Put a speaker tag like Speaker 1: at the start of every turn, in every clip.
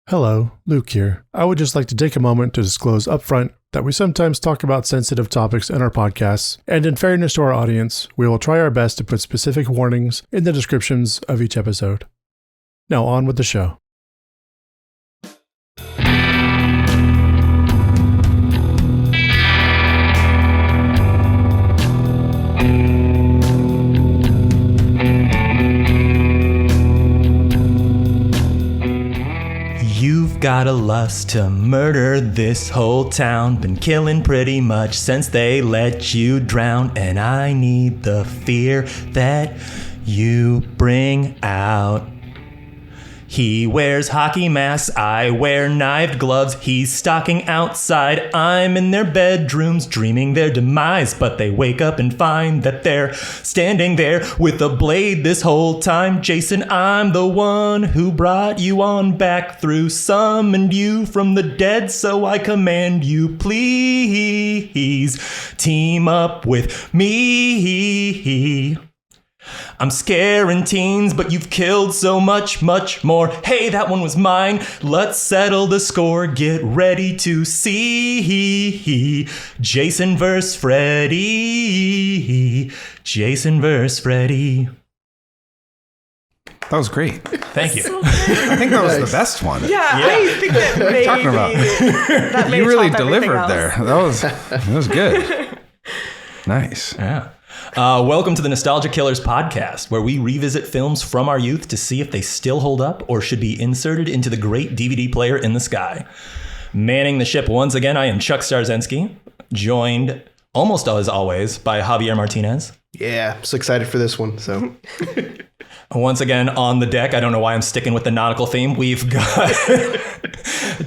Speaker 1: Hello, Luke here. I would just like to take a moment to disclose upfront that we sometimes talk about sensitive topics in our podcasts, and in fairness to our audience, we will try our best to put specific warnings in the descriptions of each episode. Now on with the show.
Speaker 2: You've got a lust to murder this whole town. Been killing pretty much since they let you drown. And I need the fear that you bring out. He wears hockey masks, I wear knifed gloves. He's stalking outside, I'm in their bedrooms dreaming their demise. But they wake up and find that they're standing there with a blade this whole time. Jason, I'm the one who brought you on back through, summoned you from the dead, so I command you, please team up with me. I'm scaring teens, but you've killed so much more. Hey, that one was mine. Let's settle the score. Get ready to see Jason vs. Freddy. Jason vs. Freddy.
Speaker 3: That was great.
Speaker 2: Thank you.
Speaker 3: I think that was the best one.
Speaker 4: Yeah. I think that maybe
Speaker 3: Talking about.
Speaker 4: that may
Speaker 3: You really
Speaker 4: top everything
Speaker 3: delivered
Speaker 4: else.
Speaker 3: there. That was good. Nice.
Speaker 2: Yeah. Welcome to the Nostalgia Killers podcast, where we revisit films from our youth to see if they still hold up or should be inserted into the great DVD player in the sky. Manning the ship once again, I am Chuck Starzenski, joined almost as always by Javier Martinez.
Speaker 5: Yeah, so excited for this one. So
Speaker 2: Once again on the deck, I don't know why I'm sticking with the nautical theme, we've got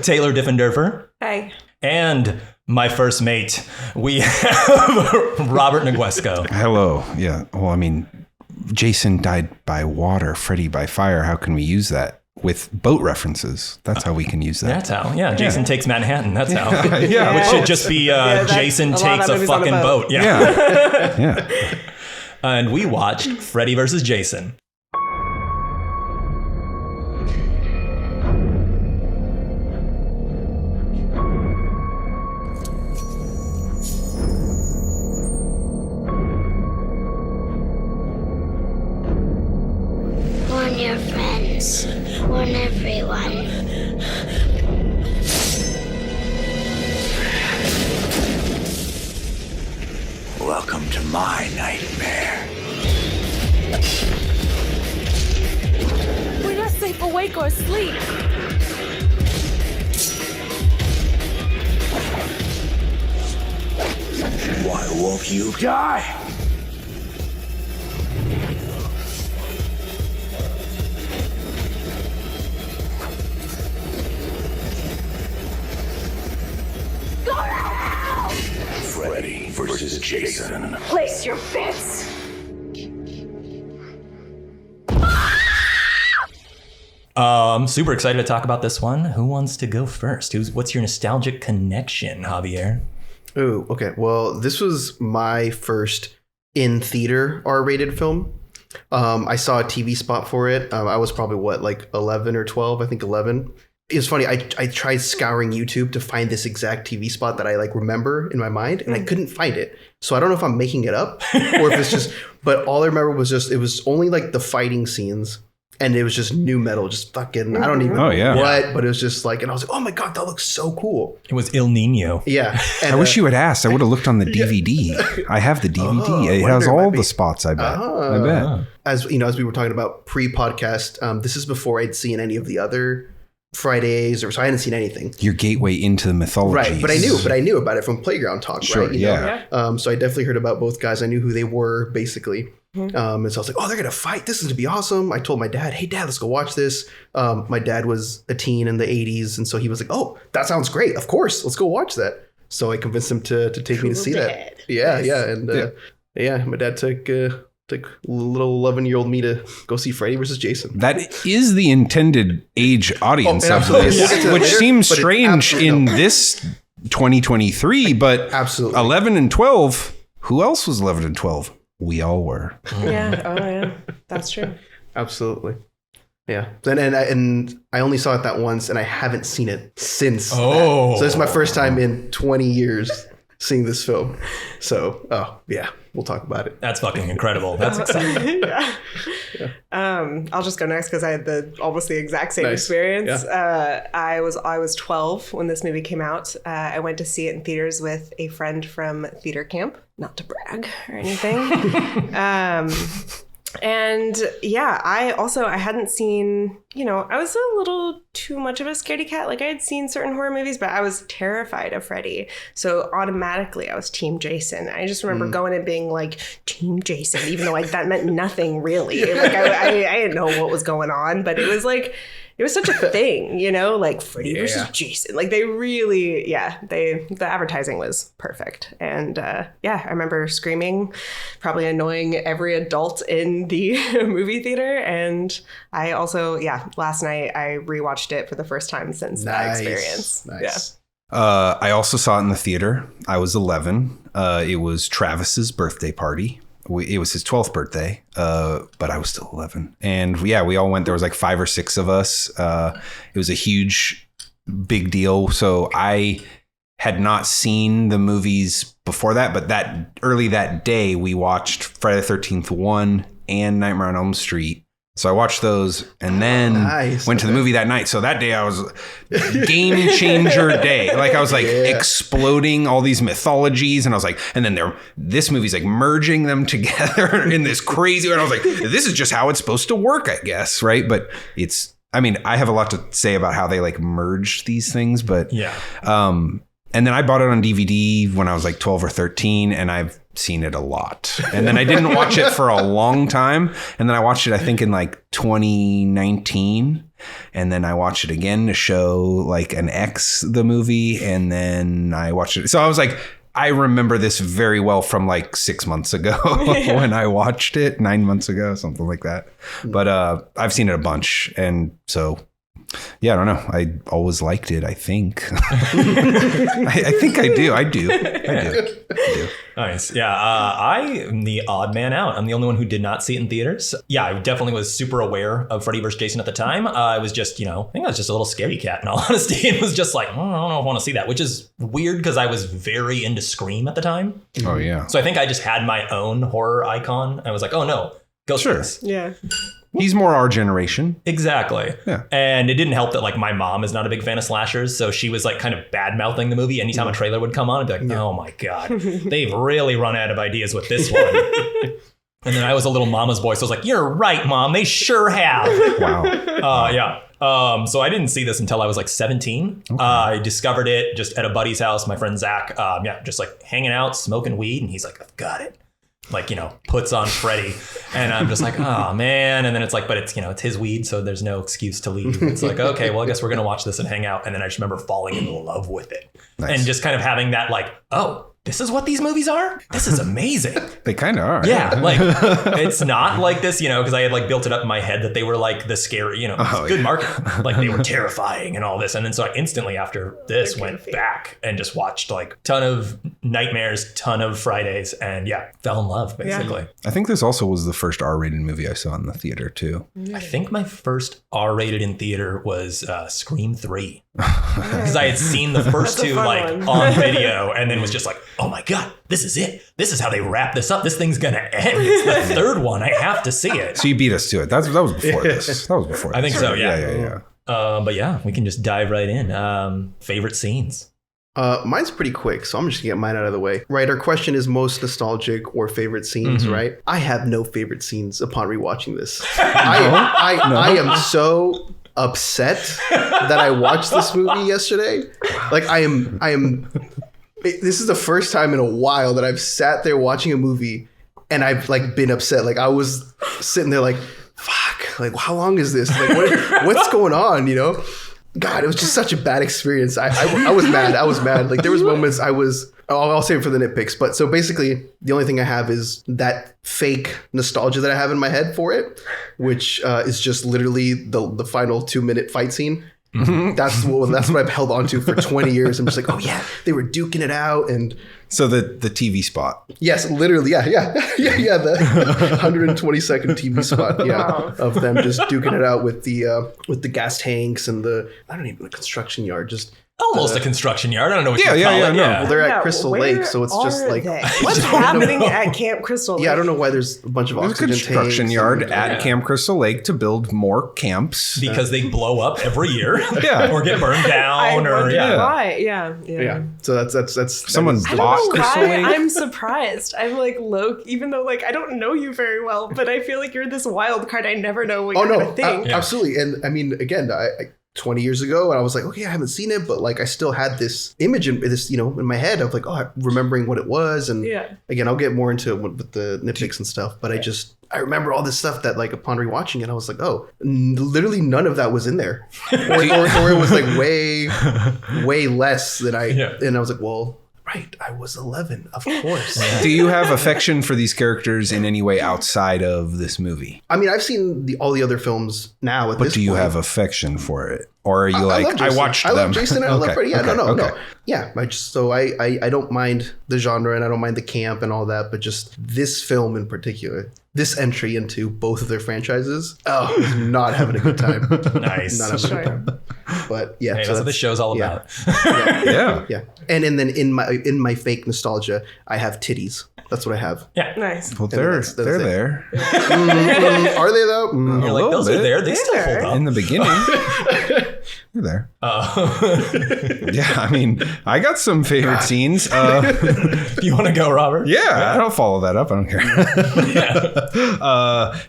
Speaker 2: Taylor Diffenderfer.
Speaker 4: Hey.
Speaker 2: And my first mate, we have Robert Negoesco.
Speaker 3: Hello. Yeah. Well, I mean, Jason died by water, Freddy by fire. How can we use that? With boat references. That's how we can use that.
Speaker 2: That's how. Yeah, Jason takes Manhattan. That's how.
Speaker 3: Yeah.
Speaker 2: Which should just be Jason takes a fucking boat.
Speaker 3: Yeah. Yeah.
Speaker 2: And we watched Freddy vs. Jason.
Speaker 6: Warn your friends. Warn everyone.
Speaker 7: Welcome to my nightmare.
Speaker 4: We're not safe awake or asleep.
Speaker 7: Why won't you die? Freddy versus Jason.
Speaker 4: Place your bets.
Speaker 2: Super excited to talk about this one. Who wants to go first? What's your nostalgic connection, Javier?
Speaker 5: oh, okay. Well, this was my first in-theater R-rated film. I saw a TV spot for it. I was probably, 11 or 12? I think 11. It was funny. I tried scouring YouTube to find this exact TV spot that I remember in my mind, and I couldn't find it. So I don't know if I'm making it up or if it's just, but all I remember was just, it was only the fighting scenes. And it was just new metal, just fucking, I don't even know what, but it was just and I was like, oh my God, that looks so cool.
Speaker 2: It was Il Nino.
Speaker 5: Yeah. And,
Speaker 3: I wish you had asked. I would have looked on the DVD. I have the DVD. It has all the spots, I bet. I bet.
Speaker 5: As we were talking about pre-podcast, this is before I'd seen any of the other Fridays, so I hadn't seen anything.
Speaker 3: Your gateway into the mythology.
Speaker 5: Right, but I knew about it from Playground Talk,
Speaker 3: Sure,
Speaker 5: right?
Speaker 3: yeah.
Speaker 5: So I definitely heard about both guys. I knew who they were, basically. And so I was like, oh, they're going to fight. This is going to be awesome. I told my dad, hey, Dad, let's go watch this. My dad was a teen in the 80s. And so he was like, oh, that sounds great. Of course. Let's go watch that. So I convinced him to take me to see that. Yeah, yeah. And my dad took little 11-year-old me to go see Freddy versus Jason.
Speaker 3: That is the intended age audience of this,
Speaker 5: We'll
Speaker 3: which
Speaker 5: later,
Speaker 3: seems
Speaker 5: but
Speaker 3: strange in this 2023, but
Speaker 5: Absolutely.
Speaker 3: 11 and 12, who else was 11 and 12? We all were.
Speaker 4: Yeah. Oh, yeah. That's true.
Speaker 5: Absolutely. Yeah. And I only saw it that once, and I haven't seen it since.
Speaker 2: Oh.
Speaker 5: So this is my first time in 20 years seeing this film. So, we'll talk about it.
Speaker 2: That's fucking incredible. That's exciting.
Speaker 8: I'll just go next because I had almost the exact same experience.
Speaker 5: Yeah.
Speaker 8: I was 12 when this movie came out. I went to see it in theaters with a friend from theater camp, not to brag or anything. And yeah, I hadn't seen, I was a little too much of a scaredy cat. Like I had seen certain horror movies, but I was terrified of Freddy. So automatically I was Team Jason. I just remember going and being like, Team Jason, even though that meant nothing really. Like I didn't know what was going on, but it was like, it was such a thing, like Freddy versus Jason. Like they really, the advertising was perfect. And I remember screaming, probably annoying every adult in the movie theater. And I also, last night I rewatched it for the first time since that experience.
Speaker 5: Nice.
Speaker 3: I also saw it in the theater. I was 11. It was Travis's birthday party. It was his 12th birthday, but I was still 11. And we all went. There was like 5 or 6 of us. It was a huge, big deal. So I had not seen the movies before that, but that day we watched Friday the 13th 1 and Nightmare on Elm Street. So I watched those and then went to the movie that night. So that day I was game changer day. Like I was like exploding all these mythologies. And I was like, and then this movie's like merging them together in this crazy way. And I was like, this is just how it's supposed to work, I guess. Right. But I have a lot to say about how they like merged these things, but and then I bought it on DVD when I was like 12 or 13 and I've seen it a lot. And then I didn't watch it for a long time. And then I watched it, I think in like 2019. And then I watched it again to show like an X, the movie. And then I watched it. So I was like, I remember this very well from like 6 months ago when I watched it, 9 months ago, something like that. But I've seen it a bunch. And so yeah, I don't know. I always liked it, I think. I think I do. I do.
Speaker 2: Nice. Yeah. I am the odd man out. I'm the only one who did not see it in theaters. Yeah, I definitely was super aware of Freddy vs. Jason at the time. I was just, I think I was just a little scaredy cat in all honesty. It was just like, I don't know if I want to see that, which is weird because I was very into Scream at the time.
Speaker 3: Oh, yeah.
Speaker 2: So I think I just had my own horror icon. I was like, oh no, Ghostface.
Speaker 8: Yeah.
Speaker 3: He's more our generation.
Speaker 2: Exactly.
Speaker 3: Yeah.
Speaker 2: And it didn't help that like my mom is not a big fan of slashers. So she was like kind of bad mouthing the movie. Anytime a trailer would come on, I'd be like, oh my God, they've really run out of ideas with this one. And then I was a little mama's boy. So I was like, you're right, Mom. They sure have.
Speaker 3: Wow.
Speaker 2: Yeah. So I didn't see this until I was like 17. Okay. I discovered it just at a buddy's house, my friend Zach. Just like hanging out, smoking weed. And he's like, I've got it. Like, puts on Freddy. And I'm just like, oh, man. And then it's like, but it's, it's his weed. So there's no excuse to leave. It's like, okay, well, I guess we're going to watch this and hang out. And then I just remember falling in love with it. Nice. And just kind of having that like, oh, this is what these movies are? This is amazing.
Speaker 3: They kind of are.
Speaker 2: Yeah. Like, it's not like this, because I had like built it up in my head that they were like the scary, good marketing. Like they were terrifying and all this. And then so I instantly after this went back and just watched like ton of Nightmares, ton of Fridays, and fell in love basically.
Speaker 3: Yeah. I think this also was the first R-rated movie I saw in the theater too.
Speaker 2: I think my first R-rated in theater was Scream 3. Because I had seen the first two like on video and then was just like, oh my God, this is it. This is how they wrap this up. This thing's going to end. It's the third one. I have to see it.
Speaker 3: So you beat us to it. That was before this. That was before this.
Speaker 2: I think so, yeah.
Speaker 3: Yeah.
Speaker 2: But yeah, we can just dive right in. Favorite scenes?
Speaker 5: Mine's pretty quick, so I'm just gonna get mine out of the way. Right, our question is most nostalgic or favorite scenes, right? I have no favorite scenes upon rewatching this. I am so upset that I watched this movie yesterday. Like I am this is the first time in a while that I've sat there watching a movie and I've like been upset. Like I was sitting there like, fuck, like how long is this? Like what's going on, God, it was just such a bad experience. I was mad. I was mad. Like there was moments I'll save it for the nitpicks. But so basically the only thing I have is that fake nostalgia that I have in my head for it, which is just literally the final 2-minute fight scene. That's what I've held on to for 20 years. I'm just like, oh yeah, they were duking it out and
Speaker 3: So the TV spot.
Speaker 5: Yes, literally. Yeah. The 120-second TV spot. Yeah, of them just duking it out with the gas tanks and the construction yard. Just
Speaker 2: Almost a construction yard. I don't know what you call it.
Speaker 3: No.
Speaker 5: Well, they're at Crystal Lake, so it's just like
Speaker 8: what's happening at Camp Crystal Lake?
Speaker 5: Yeah, I don't know why there's a bunch of
Speaker 3: There's a
Speaker 5: oxygen
Speaker 3: construction
Speaker 5: tanks
Speaker 3: yard
Speaker 5: and-
Speaker 3: at Camp Crystal Lake to build more camps.
Speaker 2: Because they blow up every year.
Speaker 3: Yeah.
Speaker 2: Or get burned
Speaker 8: I
Speaker 2: down. Or
Speaker 8: wonder
Speaker 2: yeah.
Speaker 8: why. Yeah.
Speaker 5: So that's
Speaker 3: Someone
Speaker 8: I
Speaker 3: bought
Speaker 8: don't know
Speaker 3: Crystal
Speaker 8: why
Speaker 3: Lake.
Speaker 8: I'm surprised. I'm like even though like I don't know you very well, but I feel like you're this wild card. I never know what you're gonna think.
Speaker 5: Absolutely. And I mean, again, I 20 years ago, and I was like, okay, I haven't seen it, but like I still had this image in this, in my head of like, remembering what it was. And again, I'll get more into it with the nitpicks and stuff, but I remember all this stuff that like upon rewatching it, I was like, literally none of that was in there. or it was like way less than and I was like, well, right, I was 11, of course.
Speaker 3: Do you have affection for these characters in any way outside of this movie?
Speaker 5: I mean, I've seen all the other films now.
Speaker 3: But do you have affection for it? Or are you I watched them.
Speaker 5: I love Jason and I love Freddy. Yeah,
Speaker 3: Okay.
Speaker 5: no. Yeah, I don't mind the genre and I don't mind the camp and all that, but just this film in particular, this entry into both of their franchises, was not having a good time.
Speaker 2: Nice.
Speaker 5: Not having a good time. But yeah,
Speaker 2: Hey, that's what the show's all about.
Speaker 3: Yeah.
Speaker 5: And then in my fake nostalgia, I have titties. That's what I have.
Speaker 2: Yeah.
Speaker 8: Nice.
Speaker 3: Well, they're
Speaker 5: that's
Speaker 3: there.
Speaker 5: Are they though?
Speaker 2: You're like, those are there. They still hold up.
Speaker 3: In the beginning. They're there. Yeah, I mean, I got some favorite scenes.
Speaker 2: You want to go, Robert?
Speaker 3: Yeah, I'll follow that up. I don't care.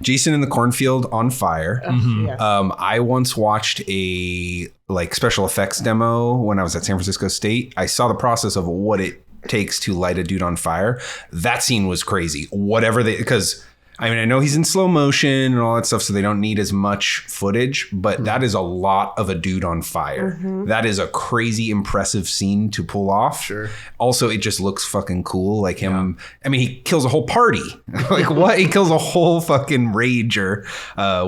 Speaker 3: Jason in the cornfield on fire.
Speaker 8: Yes.
Speaker 3: I once watched a special effects demo when I was at San Francisco State. I saw the process of what it takes to light a dude on fire. That scene was crazy. Because I mean, I know he's in slow motion and all that stuff, so they don't need as much footage, but that is a lot of a dude on fire. That is a crazy impressive scene to pull off. Sure. Also, it just looks fucking cool. Like him, I mean, he kills a whole party. Like what? He kills a whole fucking rager,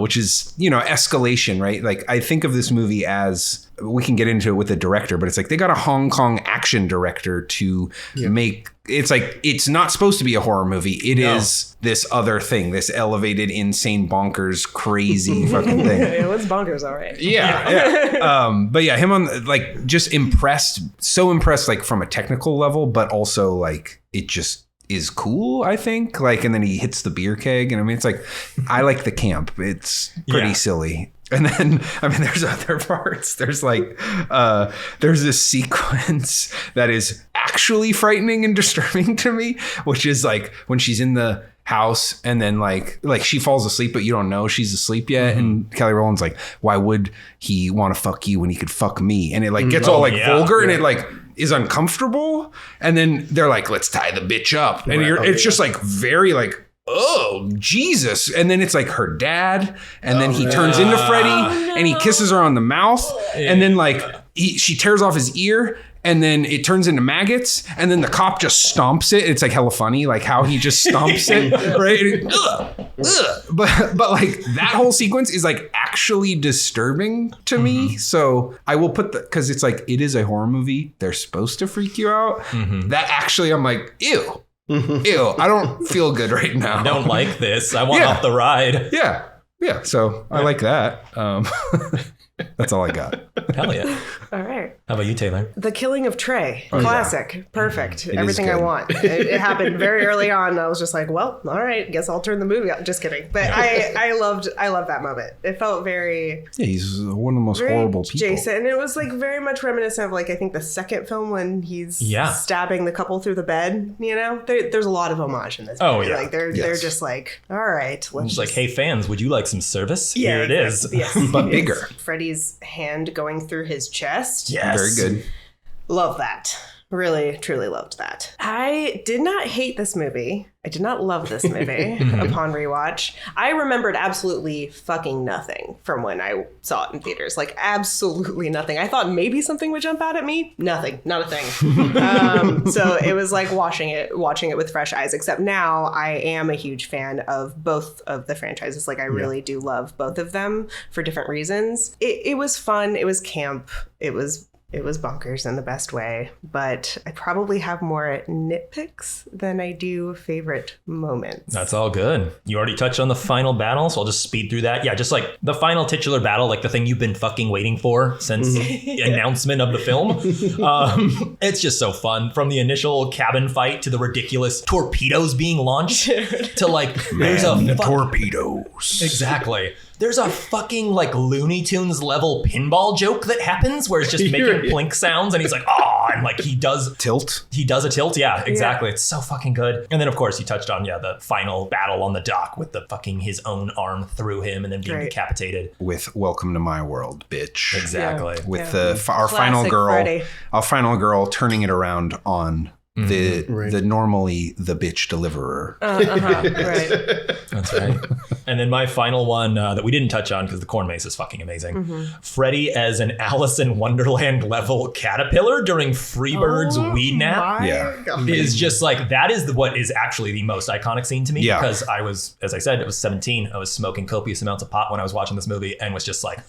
Speaker 3: which is, escalation, right? Like I think of this movie as, we can get into it with the director, but it's like they got a Hong Kong action director to make. It's like, it's not supposed to be a horror movie. It is this other thing, this elevated, insane, bonkers, crazy fucking thing.
Speaker 8: It was bonkers, all right.
Speaker 3: Yeah. But yeah, him on just so impressed, like from a technical level, but also like it just is cool, I think. Like, and then he hits the beer keg, and I mean, it's like, I like the camp. It's pretty silly. And then, I mean, there's other parts. There's there's this sequence that is actually frightening and disturbing to me, which is like when she's in the house and then like she falls asleep, but you don't know she's asleep yet. And Kelly Rowland's like, why would he want to fuck you when he could fuck me? And it gets all vulgar and it is uncomfortable. And then they're like, let's tie the bitch up. And it's just very oh, Jesus. And then it's like her dad. And then he turns into Freddy and he kisses her on the mouth. And then she tears off his ear. And then it turns into maggots. And then the cop just stomps it. It's like hella funny, like how he just stomps it. Right? But like that whole sequence is like actually disturbing to me. So I will put because it's like, it is a horror movie. They're supposed to freak you out. That actually, I'm like, ew. Ew, I don't feel good right now.
Speaker 2: I don't like this. I want off the ride.
Speaker 3: Yeah. So I like that. That's all I got.
Speaker 2: Hell yeah.
Speaker 8: All right.
Speaker 2: How about you, Taylor?
Speaker 8: The Killing of Trey. Classic. Perfect.
Speaker 3: It
Speaker 8: Everything
Speaker 3: is
Speaker 8: I
Speaker 3: good.
Speaker 8: want. It happened very early on. I was just like, well, all right, guess I'll turn the movie on. Just kidding. But I loved that moment. It felt very...
Speaker 3: Yeah, he's one of the most
Speaker 8: very
Speaker 3: horrible people.
Speaker 8: Jason. And it was very much reminiscent of I think the second film when he's stabbing the couple through the bed, There's a lot of homage in this movie.
Speaker 2: Oh, yeah.
Speaker 8: They're just like, all right, let's
Speaker 2: just like, hey fans, would you like some service?
Speaker 8: Yeah,
Speaker 2: Here it is.
Speaker 8: Yes.
Speaker 3: But bigger.
Speaker 8: Freddy's hand going through his chest.
Speaker 2: Yes.
Speaker 3: Very good.
Speaker 8: Love that. Really, truly loved that. I did not hate this movie. I did not love this movie upon rewatch. I remembered absolutely fucking nothing from when I saw it in theaters. Absolutely nothing. I thought maybe something would jump out at me. Nothing. Not a thing. So it was like watching it with fresh eyes, except now I am a huge fan of both of the franchises. I really do love both of them for different reasons. It was fun. It was camp. It was It was bonkers in the best way, but I probably have more nitpicks than I do favorite moments.
Speaker 2: That's all good. You already touched on the final battle, so I'll just speed through that. Yeah, just like the final titular battle, like the thing you've been fucking waiting for since the announcement of the film. It's just so fun. From the initial cabin fight to the ridiculous torpedoes being launched to like, there's a
Speaker 3: torpedoes.
Speaker 2: Exactly. There's a fucking like Looney Tunes level pinball joke that happens where it's just making plink sounds and he's like, oh, and like he does
Speaker 3: tilt.
Speaker 2: He does a tilt. Yeah, exactly. Yeah. It's so fucking good. And then of course you touched on, the final battle on the dock with the fucking his own arm through him and then being decapitated.
Speaker 3: With Welcome to My World, bitch.
Speaker 2: Exactly.
Speaker 3: Yeah. With our final girl,
Speaker 8: Freddy.
Speaker 3: Our final girl turning it around on the normally the bitch deliverer.
Speaker 8: Right.
Speaker 2: That's right. And then my final one that we didn't touch on because the corn maze is fucking amazing. Freddy as an Alice in Wonderland level caterpillar during Freebird's weed nap is just like, that is what is actually the most iconic scene to me because I was, as I said, I was 17. I was smoking copious amounts of pot when I was watching this movie and was just like,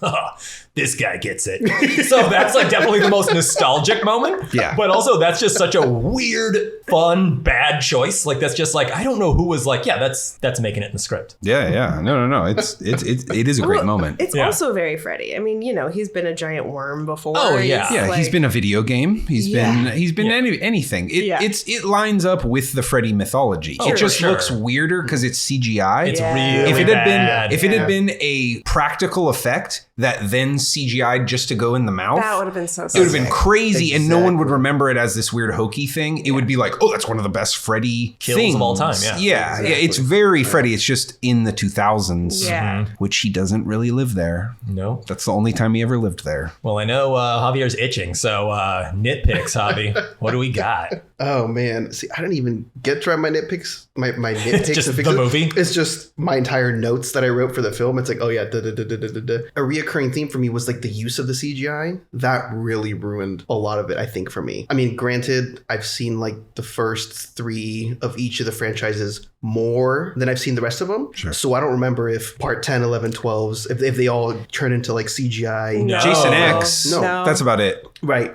Speaker 2: this guy gets it. So that's like definitely the most nostalgic moment. Yeah. But also that's just such a weird, fun, bad choice. Like that's just like, I don't know who was like, that's making it in the script.
Speaker 3: Yeah. No. It is a great moment.
Speaker 8: It's also very Freddy. I mean, he's been a giant worm before.
Speaker 2: Oh yeah.
Speaker 3: Yeah, he's been a video game. He's been anything. It lines up with the Freddy mythology. It just looks weirder because it's CGI.
Speaker 2: It's really
Speaker 3: if it had been a practical effect that then CGI'd just to go in the mouth,
Speaker 8: that would have been so
Speaker 3: it would have been crazy and no one would remember it as this weird hokey thing. It would be like, oh, that's one of the best Freddy
Speaker 2: kills
Speaker 3: things
Speaker 2: of all time.
Speaker 3: Yeah, it's very Freddy. It's just in the 2000s, which he doesn't really live there.
Speaker 2: No.
Speaker 3: That's the only time he ever lived there.
Speaker 2: Well, I know Javier's itching, so nitpicks, Javi. What do we got?
Speaker 5: Oh man, see, I don't even get to write my nitpicks. My nitpicks.
Speaker 2: Just the movie.
Speaker 5: It's just my entire notes that I wrote for the film. It's like, oh yeah, a reoccurring theme for me was like the use of the CGI. That really ruined a lot of it, I think, for me. I mean, granted, I've seen like the first 3 of each of the franchises more than I've seen the rest of them.
Speaker 3: Sure.
Speaker 5: So I don't remember if part 10, 11, 12s, if they all turn into like CGI.
Speaker 8: No.
Speaker 3: Jason X.
Speaker 5: No.
Speaker 3: That's about it.
Speaker 5: Right.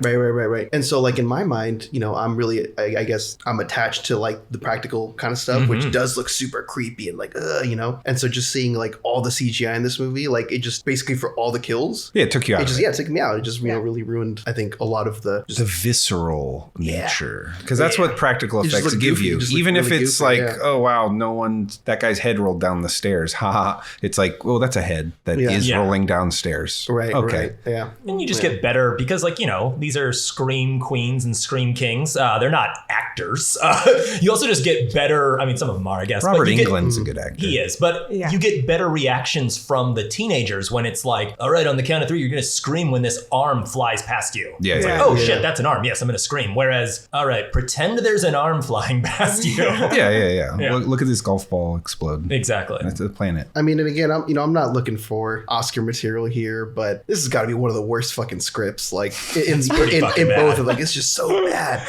Speaker 5: And so like in my mind, I'm really, I guess I'm attached to like the practical kind of stuff, which does look super creepy and like, and so just seeing like all the CGI in this movie, like it just basically for all the kills.
Speaker 3: Yeah, it took you out.
Speaker 5: It took me out. It just, really ruined, I think, a lot of the
Speaker 3: visceral nature. Because that's what practical effects give you. Even if it's like, oh wow, that guy's head rolled down the stairs. Haha. It's like, well, that's a head that is rolling downstairs.
Speaker 5: Right.
Speaker 3: Okay.
Speaker 5: Right. Yeah.
Speaker 2: And you just get better because these are scream queens and scream kings. They're not actors. You also just get better. I mean, some of them are, I guess.
Speaker 3: Robert Englund's a good actor.
Speaker 2: He is. But you get better reactions from the teenagers when it's like, all right, on the count of 3, you're going to scream when this arm flies past you.
Speaker 3: Yeah.
Speaker 2: It's like, oh shit, that's an arm. Yes, I'm going to scream. Whereas, all right, pretend there's an arm flying past you.
Speaker 3: Yeah. Look at this golf ball explode.
Speaker 2: Exactly.
Speaker 3: That's the planet.
Speaker 5: I mean, and again, I'm not looking for Oscar material here, but this has got to be one of the worst fucking scripts. Like in both of them, like it's just so bad,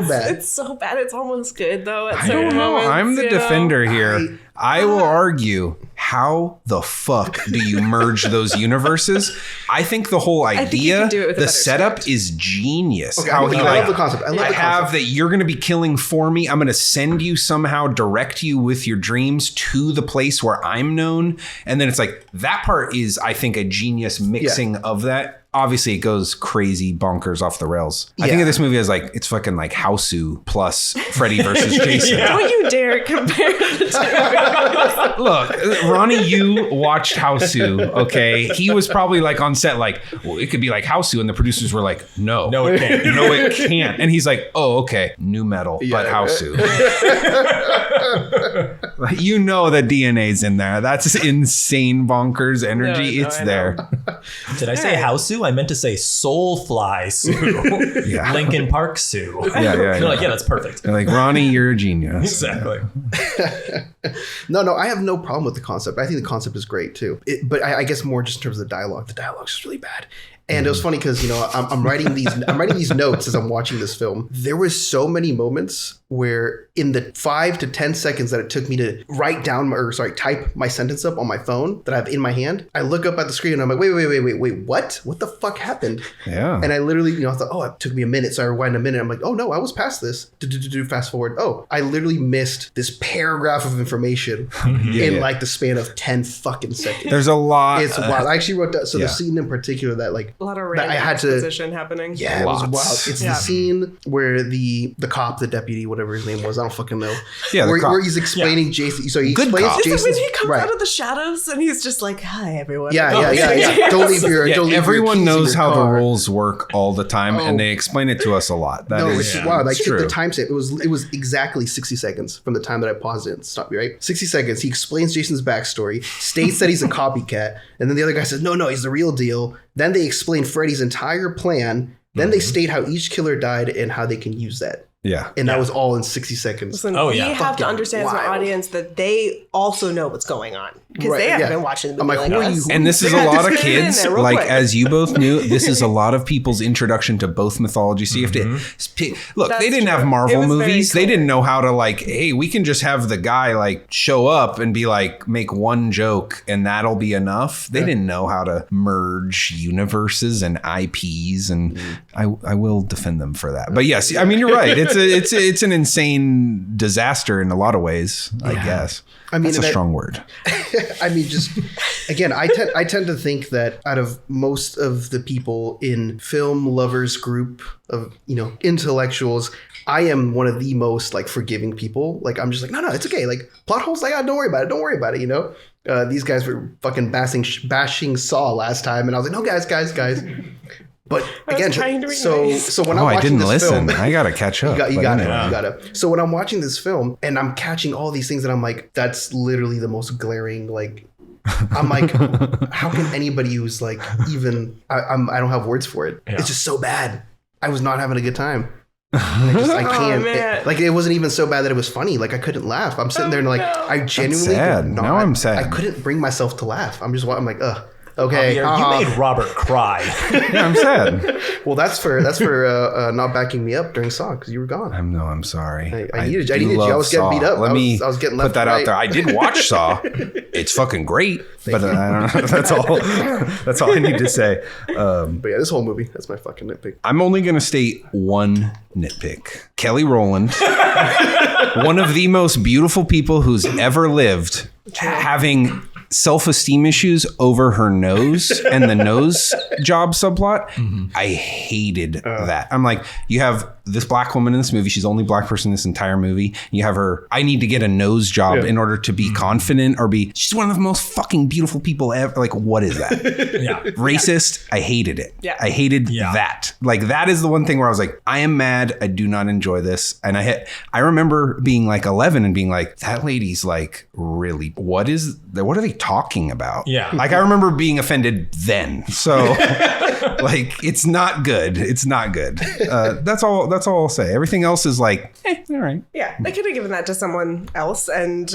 Speaker 5: bad.
Speaker 8: It's so bad. It's almost good though.
Speaker 3: I don't know. I'm the defender here. I will argue, how the fuck do you merge those universes? I think the whole idea, the setup is genius.
Speaker 5: Okay, I love the concept.
Speaker 3: I have that you're going to be killing for me. I'm going to send you somehow, direct you with your dreams to the place where I'm known. And then it's like, that part is, I think, a genius mixing of that. Obviously, it goes crazy bonkers off the rails. I think of this movie as like, it's fucking like Houseu plus Freddy versus Jason.
Speaker 8: Don't you dare compare the two.
Speaker 3: Look, Ronnie, you watched Houseu, okay? He was probably like on set like, well, it could be like Houseu, and the producers were like, no,
Speaker 2: it can't.
Speaker 3: No, it can't. And he's like, oh, okay, new metal, but Houseu. You know the DNA's in there. That's insane bonkers energy. It's there.
Speaker 2: Did I say Houseu? I meant to say Soulfly Sue. Linkin Park Sue. They're like, that's perfect.
Speaker 3: They're like, Ronnie, you're a genius.
Speaker 2: Exactly.
Speaker 5: No, I have no problem with the concept. I think the concept is great too. But I guess more just in terms of the dialogue. The dialogue's just really bad. And it was funny because I'm writing these notes as I'm watching this film. There was so many moments where in the 5 to 10 seconds that it took me to type my sentence up on my phone that I have in my hand, I look up at the screen and I'm like, wait, what? What the fuck happened?
Speaker 3: Yeah.
Speaker 5: And I literally, I thought, it took me a minute. So I rewind a minute. I'm like, oh no, I was past this. Fast forward. Oh, I literally missed this paragraph of information in like the span of 10 fucking seconds.
Speaker 3: There's a lot.
Speaker 5: It's wild. I actually wrote that. So the scene in particular that like
Speaker 8: a lot of
Speaker 5: that
Speaker 8: random exposition happening.
Speaker 5: Yeah, it was wild. It's the scene where the cop, the deputy, whatever his name was, I don't fucking know.
Speaker 3: Yeah,
Speaker 5: where he's explaining Jason. So he explains Jason.
Speaker 8: Is it when he comes out of the shadows and he's just like, "Hi, everyone."
Speaker 5: Yeah. Don't leave your. Don't leave
Speaker 3: everyone
Speaker 5: your
Speaker 3: knows how
Speaker 5: car.
Speaker 3: the rules work all the time, and they explain it to us a lot.
Speaker 5: It's wild. Like the timestamp. It was exactly 60 seconds from the time that I paused it and stopped. Right, 60 seconds. He explains Jason's backstory, states that he's a copycat, and then the other guy says, "No, he's the real deal." Then they explain Freddy's entire plan. Then they state how each killer died and how they can use that.
Speaker 3: Yeah.
Speaker 5: And that was all in 60 seconds.
Speaker 8: Listen, we have to understand as an audience that they also know what's going on. Because they haven't been watching the movie like us.
Speaker 3: And this is a lot of kids, like as you both knew, this is a lot of people's introduction to both mythologies. So you have to look, they didn't have Marvel movies. They didn't know how to like, hey, we can just have the guy like show up and be like, make one joke and that'll be enough. They didn't know how to merge universes and IPs, and I will defend them for that. But yes, I mean, you're right. It's an insane disaster in a lot of ways, I guess. I mean, that's a strong word.
Speaker 5: I mean, just again, I tend to think that out of most of the people in film lovers group of intellectuals, I am one of the most like forgiving people. Like I'm just like, no, it's okay. Like plot holes, like don't worry about it. Don't worry about it. These guys were fucking bashing Saw last time, and I was like, no, guys. But again, so when I'm watching
Speaker 3: I didn't
Speaker 5: this
Speaker 3: listen.
Speaker 5: film,
Speaker 3: I gotta catch up.
Speaker 5: You got it. So when I'm watching this film and I'm catching all these things, and I'm like, that's literally the most glaring. Like, I'm like, how can anybody who's like even? I don't have words for it. Yeah. It's just so bad. I was not having a good time. I can't. It wasn't even so bad that it was funny. Like I couldn't laugh. I'm sitting there and like I genuinely
Speaker 3: now I'm sad.
Speaker 5: I couldn't bring myself to laugh. I'm like, ugh. Okay,
Speaker 2: Javier, you made Robert cry.
Speaker 3: Yeah, I'm sad.
Speaker 5: Well, that's for not backing me up during Saw because you were gone.
Speaker 3: I'm sorry.
Speaker 5: I needed you. I was getting beat up. I was getting left.
Speaker 3: Put that out there. I did watch Saw. It's fucking great, but I don't know. That's all. That's all I need to say.
Speaker 5: But yeah, this whole movie, that's my fucking nitpick.
Speaker 3: I'm only gonna state one nitpick. Kelly Rowland, one of the most beautiful people who's ever lived, having self-esteem issues over her nose and the nose job subplot. I hated that. I'm like, you have this black woman in this movie. She's the only black person in this entire movie. You have her, I need to get a nose job in order to be confident or she's one of the most fucking beautiful people ever. Like, what is that? Racist. I hated it. Yeah. I hated that. Like, that is the one thing where I was like, I am mad. I do not enjoy this. And I remember being like 11 and being like, that lady's like, really, what are they talking about? Yeah. Like, I remember being offended then. So like, it's not good. It's not good. That's all I'll say. Everything else is like, all right.
Speaker 8: Yeah. They could have given that to someone else, and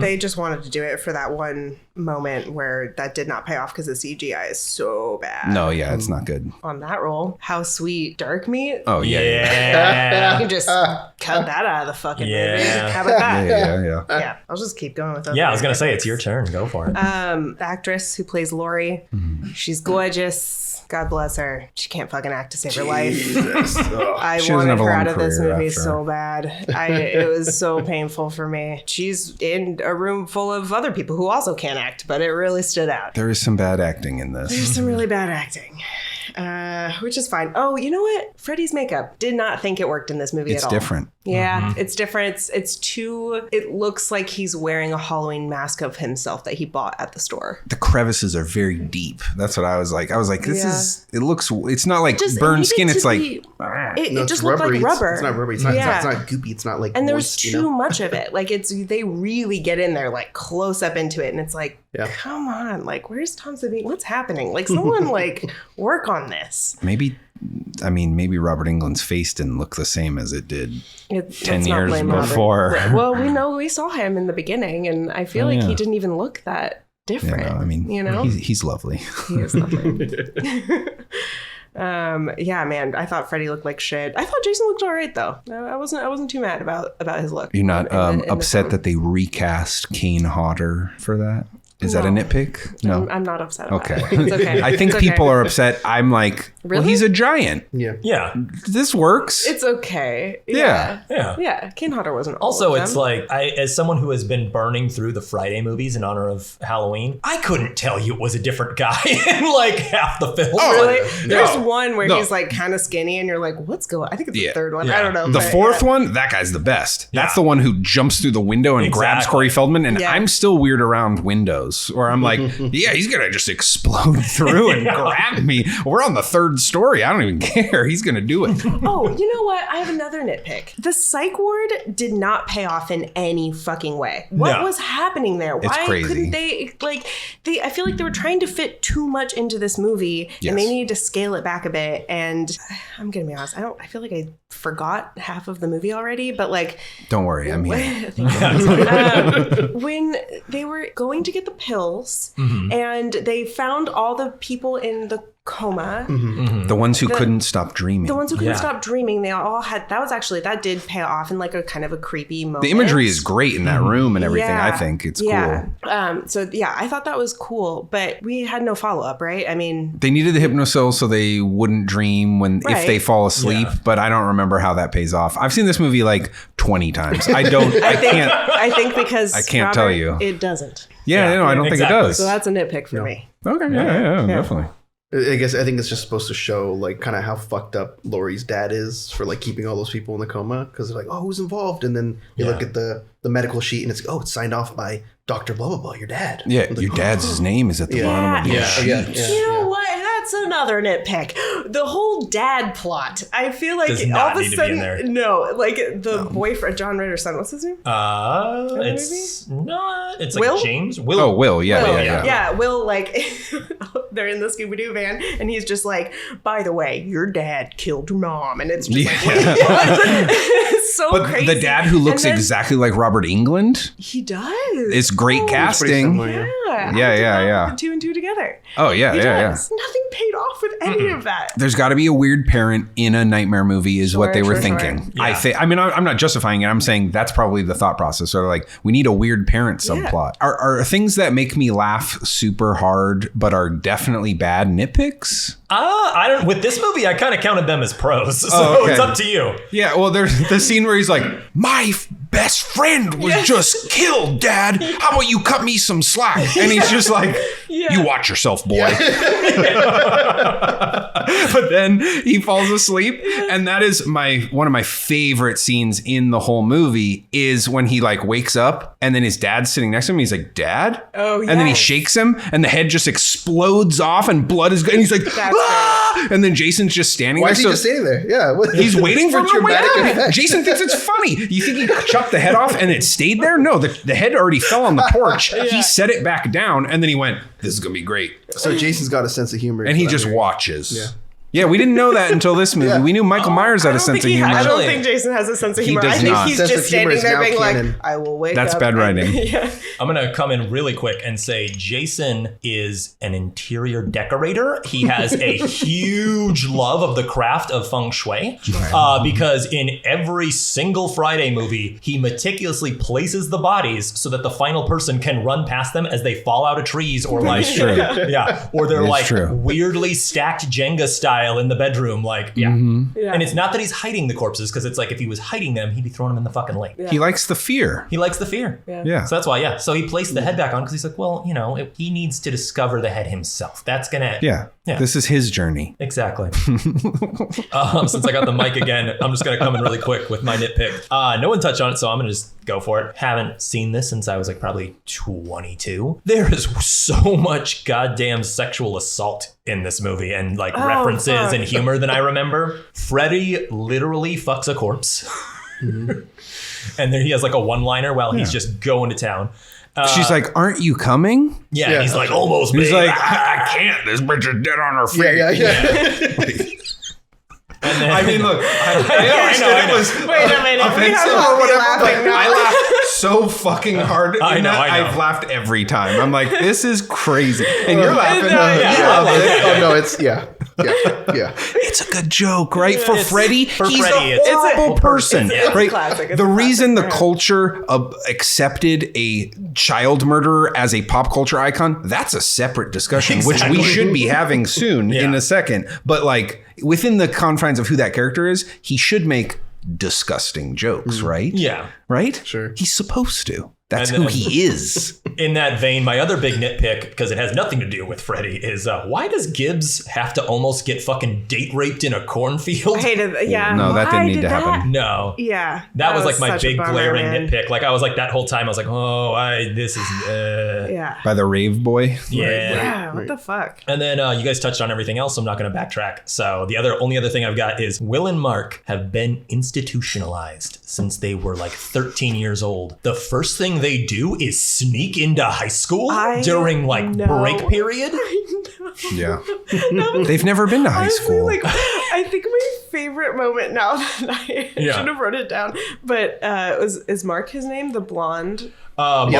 Speaker 8: they just wanted to do it for that one moment where that did not pay off because the CGI is so bad.
Speaker 3: No, yeah, it's not good.
Speaker 8: On that roll, how sweet dark meat.
Speaker 3: Oh, yeah.
Speaker 8: You can just cut that out of the fucking movie. How about that? Yeah. I'll just keep going with it.
Speaker 2: Yeah, I was going to say, it's your turn. Go for it.
Speaker 8: The actress who plays Lori, she's gorgeous. God bless her. She can't fucking act to save her life. I wanted her out of this movie so bad. It was so painful for me. She's in a room full of other people who also can't act, but it really stood out.
Speaker 3: There is some bad acting in this.
Speaker 8: There's some really bad acting. Which is fine. Oh, you know what? Freddy's makeup. Did not think it worked in this movie at all.
Speaker 3: It's different.
Speaker 8: Yeah, it's different. It's too... It looks like he's wearing a Halloween mask of himself that he bought at the store.
Speaker 3: The crevices are very deep. That's what I was like. This is... It looks... It's not like burned skin. It's like...
Speaker 8: It just looked like rubber.
Speaker 5: It's not rubbery. It's not goopy. It's not like
Speaker 8: and there's too much of it. Like, they really get in there, like, close up into it. And it's like, come on. Like, where's Tom Savini? What's happening? Like, someone, like, work on this.
Speaker 3: Maybe Robert Englund's face didn't look the same as it did 10 years before.
Speaker 8: Well, we saw him in the beginning, and I feel like he didn't even look that different.
Speaker 3: He's lovely.
Speaker 8: He is lovely. Yeah, man, I thought Freddy looked like shit. I thought Jason looked all right though. I wasn't too mad about his look.
Speaker 3: You're not
Speaker 8: in the
Speaker 3: upset
Speaker 8: film.
Speaker 3: that they recast Kane Hodder for that? Is that a nitpick? No.
Speaker 8: I'm not upset about
Speaker 3: Okay.
Speaker 8: it. It's okay.
Speaker 3: I think
Speaker 8: It's okay.
Speaker 3: people are upset. I'm like, well,
Speaker 8: Really?
Speaker 3: he's a giant.
Speaker 5: Yeah.
Speaker 2: Yeah.
Speaker 3: This works.
Speaker 8: It's okay.
Speaker 3: Yeah.
Speaker 2: Yeah.
Speaker 8: Kane Hodder wasn't.
Speaker 2: Also,
Speaker 8: all of
Speaker 2: it's
Speaker 8: them.
Speaker 2: like, as someone who has been burning through the Friday movies in honor of Halloween, I couldn't tell you it was a different guy in like half the film.
Speaker 8: Really?
Speaker 3: No.
Speaker 8: There's one where
Speaker 3: No.
Speaker 8: he's like kind of skinny, and you're like, "What's going?" I think it's
Speaker 3: Yeah.
Speaker 8: the third one.
Speaker 2: Yeah.
Speaker 8: I don't know.
Speaker 3: The
Speaker 8: but,
Speaker 3: fourth
Speaker 8: yeah.
Speaker 3: one, that guy's the best. That's
Speaker 2: Yeah.
Speaker 3: the one who jumps through the window and grabs
Speaker 2: Exactly.
Speaker 3: Corey Feldman. And
Speaker 8: Yeah.
Speaker 3: I'm still weird around windows where I'm like, yeah, he's going to just explode through and grab me. We're on the third story. I don't even care. He's going to do it.
Speaker 8: Oh, you know what? I have another nitpick. The psych ward did not pay off in any fucking way. What
Speaker 2: No.
Speaker 8: was happening there?
Speaker 3: It's
Speaker 8: Why
Speaker 3: crazy.
Speaker 8: couldn't they I feel like they were trying to fit too much into this movie and they
Speaker 3: Yes.
Speaker 8: needed to scale it back a bit. And I'm gonna be honest, I feel like I forgot half of the movie already, but like
Speaker 3: Don't worry. I'm here.
Speaker 8: when they were going to get the pills
Speaker 3: Mm-hmm.
Speaker 8: and they found all the people in the coma,
Speaker 3: The ones who couldn't stop dreaming.
Speaker 8: the ones who couldn't
Speaker 2: Yeah.
Speaker 8: stop dreaming, they all had, that did pay off in like a kind of a creepy moment.
Speaker 3: The imagery is great in that room and everything.
Speaker 8: Yeah.
Speaker 3: I think it's
Speaker 8: yeah.
Speaker 3: cool.
Speaker 8: So yeah, I thought that was cool, but we had no follow up, right? I mean,
Speaker 3: They needed the hypnocil so they wouldn't dream if
Speaker 8: Right.
Speaker 3: they fall asleep,
Speaker 2: Yeah.
Speaker 3: but I don't remember how that pays off. I've seen this movie like 20 times. I can't.
Speaker 8: I think because
Speaker 3: I can't tell
Speaker 8: Robert,
Speaker 3: you.
Speaker 8: it doesn't.
Speaker 3: Yeah, no, I don't
Speaker 2: exactly.
Speaker 3: think it does.
Speaker 8: So that's a nitpick for me.
Speaker 3: Okay, yeah, definitely.
Speaker 5: I think it's just supposed to show like kind of how fucked up Laurie's dad is for like keeping all those people in the coma because they're like, oh, who's involved? And then you look at the medical sheet and it's it's signed off by Dr. Blah blah blah, your dad.
Speaker 3: Yeah,
Speaker 5: I'm like,
Speaker 3: your dad's name is at the
Speaker 5: Yeah.
Speaker 3: bottom of the
Speaker 8: Yeah.
Speaker 3: sheet.
Speaker 8: You know what? That's another nitpick. The whole dad plot. I feel like
Speaker 2: Does not
Speaker 8: all of a
Speaker 2: need to be
Speaker 8: sudden,
Speaker 2: in there.
Speaker 8: no, like the boyfriend, John Ritter's son. What's his name?
Speaker 2: It's not. It's like
Speaker 8: Will?
Speaker 2: James. Will.
Speaker 3: Oh, Will,
Speaker 8: Will,
Speaker 3: yeah.
Speaker 8: Will, like, they're in the Scooby-Doo van, and he's just like, by the way, your dad killed your mom. And it's just like, what? It's so
Speaker 3: But
Speaker 8: crazy.
Speaker 3: the dad who looks
Speaker 8: And then
Speaker 3: exactly like Robert England,
Speaker 8: He does.
Speaker 3: it's great
Speaker 8: Oh,
Speaker 3: casting.
Speaker 5: similar,
Speaker 8: Yeah.
Speaker 3: Yeah.
Speaker 8: Put two and two together.
Speaker 3: Oh, yeah,
Speaker 8: He
Speaker 3: yeah.
Speaker 8: does. Nothing paid off with any of that.
Speaker 3: There's got to be a weird parent in a nightmare movie is what
Speaker 8: Sure,
Speaker 3: they were
Speaker 8: sure,
Speaker 3: thinking.
Speaker 2: sure.
Speaker 3: I
Speaker 2: Yeah.
Speaker 3: think. I mean, I'm not justifying it. I'm saying that's probably the thought process. Sort of like we need a weird parent subplot. Are things that make me laugh super hard but are definitely bad nitpicks?
Speaker 2: I don't. With this movie, I kind of counted them as pros. So
Speaker 3: Oh, okay.
Speaker 2: it's up to you.
Speaker 3: Yeah, well, there's the scene where he's like, my best friend was just killed, Dad. How about you cut me some slack? And he's just like, you watch yourself, boy. But then he falls asleep. And that is one of my favorite scenes in the whole movie is when he like wakes up and then his dad's sitting next to him. And he's like, Dad?
Speaker 8: Oh,
Speaker 3: And then he
Speaker 8: yes.
Speaker 3: shakes him and the head just explodes off and blood is and he's like, ah! And then Jason's just standing
Speaker 5: Why
Speaker 3: there.
Speaker 5: is he
Speaker 3: So-
Speaker 5: just standing there? Yeah.
Speaker 3: He's waiting for him to wake
Speaker 5: dramatic
Speaker 3: up.
Speaker 5: effect.
Speaker 3: Jason thinks it's funny. You think he chopped the head off and it stayed there? No, the head already fell on the porch. He set it back down and then he went, this is going to be great.
Speaker 5: So Jason's got a sense of humor.
Speaker 3: And he
Speaker 5: for that
Speaker 3: just
Speaker 5: movie.
Speaker 3: watches. Yeah, we didn't know that until this movie. We knew Michael Myers had a sense of humor.
Speaker 8: I don't
Speaker 2: Actually,
Speaker 8: think Jason has a sense of
Speaker 3: he
Speaker 8: humor.
Speaker 3: does
Speaker 8: I think
Speaker 3: not.
Speaker 8: he's
Speaker 5: Sense
Speaker 8: just
Speaker 5: of humor
Speaker 8: standing
Speaker 5: is
Speaker 8: there
Speaker 5: now
Speaker 8: being
Speaker 5: canon.
Speaker 8: like, I will wake
Speaker 3: That's
Speaker 8: up.
Speaker 3: bad writing.
Speaker 8: Yeah.
Speaker 2: I'm going to come in really quick and say Jason is an interior decorator. He has a huge love of the craft of feng shui because in every single Friday movie, he meticulously places the bodies so that the final person can run past them as they fall out of trees or like,
Speaker 3: true.
Speaker 2: yeah, or they're
Speaker 3: It's
Speaker 2: like
Speaker 3: true.
Speaker 2: weirdly stacked Jenga style in the bedroom. Like, yeah.
Speaker 8: Yeah.
Speaker 2: And it's not that he's hiding the corpses because it's like if he was hiding them, he'd be throwing them in the fucking lake.
Speaker 3: He likes the fear.
Speaker 2: He likes the fear.
Speaker 3: Yeah.
Speaker 2: So that's why, yeah. So he placed the head back on because he's like, well, you know, he needs to discover the head himself. That's gonna.
Speaker 3: Yeah.
Speaker 2: Yeah.
Speaker 3: This is his journey.
Speaker 2: Exactly. Since I got the mic again, I'm just gonna come in really quick with my nitpick. No one touched on it, so I'm gonna just go for it. Haven't seen this since I was like probably 22. There is so much goddamn sexual assault in this movie and like references
Speaker 8: fuck.
Speaker 2: and humor than I remember. Freddy literally fucks a corpse. And then he has like a one-liner while he's just going to town.
Speaker 3: She's like, aren't you coming?
Speaker 2: Yeah,
Speaker 5: Yeah.
Speaker 2: and he's like, almost,
Speaker 3: He's
Speaker 2: babe.
Speaker 3: like, I can't. This bitch is dead on her feet.
Speaker 5: Yeah.
Speaker 2: And then,
Speaker 3: I mean, look, I understood
Speaker 2: I know.
Speaker 3: it was
Speaker 8: Wait a minute. We have
Speaker 3: offensive
Speaker 8: to
Speaker 3: or
Speaker 8: be
Speaker 3: whatever,
Speaker 8: laughing
Speaker 3: but
Speaker 8: now.
Speaker 3: I laughed so fucking hard.
Speaker 2: I
Speaker 3: in
Speaker 2: know,
Speaker 3: that.
Speaker 2: I know.
Speaker 3: I've laughed every time. I'm like, this is crazy. And you're laughing.
Speaker 8: No, yeah.
Speaker 3: You love it.
Speaker 5: Oh no, it's Yeah.
Speaker 3: It's a good joke, right? For Freddy, he's
Speaker 2: Freddy,
Speaker 3: a
Speaker 2: it's
Speaker 3: horrible person,
Speaker 8: it's
Speaker 3: right?
Speaker 8: classic. It's
Speaker 3: The
Speaker 8: a
Speaker 3: reason the
Speaker 8: classic.
Speaker 3: culture accepted a child murderer as a pop culture icon, that's a separate discussion, which we should be having soon in a second. But like within the confines of who that character is, he should make disgusting jokes, right?
Speaker 2: Yeah.
Speaker 3: Right?
Speaker 5: Sure.
Speaker 3: He's supposed to. That's
Speaker 2: And
Speaker 3: who
Speaker 2: then-
Speaker 3: he is.
Speaker 2: In that vein, my other big nitpick, because it has nothing to do with Freddy, is why does Gibbs have to almost get fucking date raped in a cornfield?
Speaker 8: I hated that. Yeah.
Speaker 3: No, that didn't
Speaker 8: Why
Speaker 3: need
Speaker 8: did
Speaker 3: to
Speaker 8: that?
Speaker 3: happen.
Speaker 2: No.
Speaker 8: Yeah.
Speaker 2: That was like my
Speaker 8: such a
Speaker 2: big
Speaker 8: bummer,
Speaker 2: glaring
Speaker 8: man.
Speaker 2: nitpick. Like I was like that whole time I was like,
Speaker 8: Yeah.
Speaker 3: By the rave boy.
Speaker 2: yeah.
Speaker 8: Yeah. What the fuck?
Speaker 2: And then you guys touched on everything else, so I'm not going to backtrack. So the only other thing I've got is Will and Mark have been institutionalized since they were like 13 years old. The first thing they do is sneak into high school during like
Speaker 8: know.
Speaker 2: break period.
Speaker 3: Yeah. They've never been to high
Speaker 8: Honestly,
Speaker 3: school.
Speaker 8: like, I think my favorite moment now that I should have wrote it down, but is Mark his name? The blonde?
Speaker 2: Mark.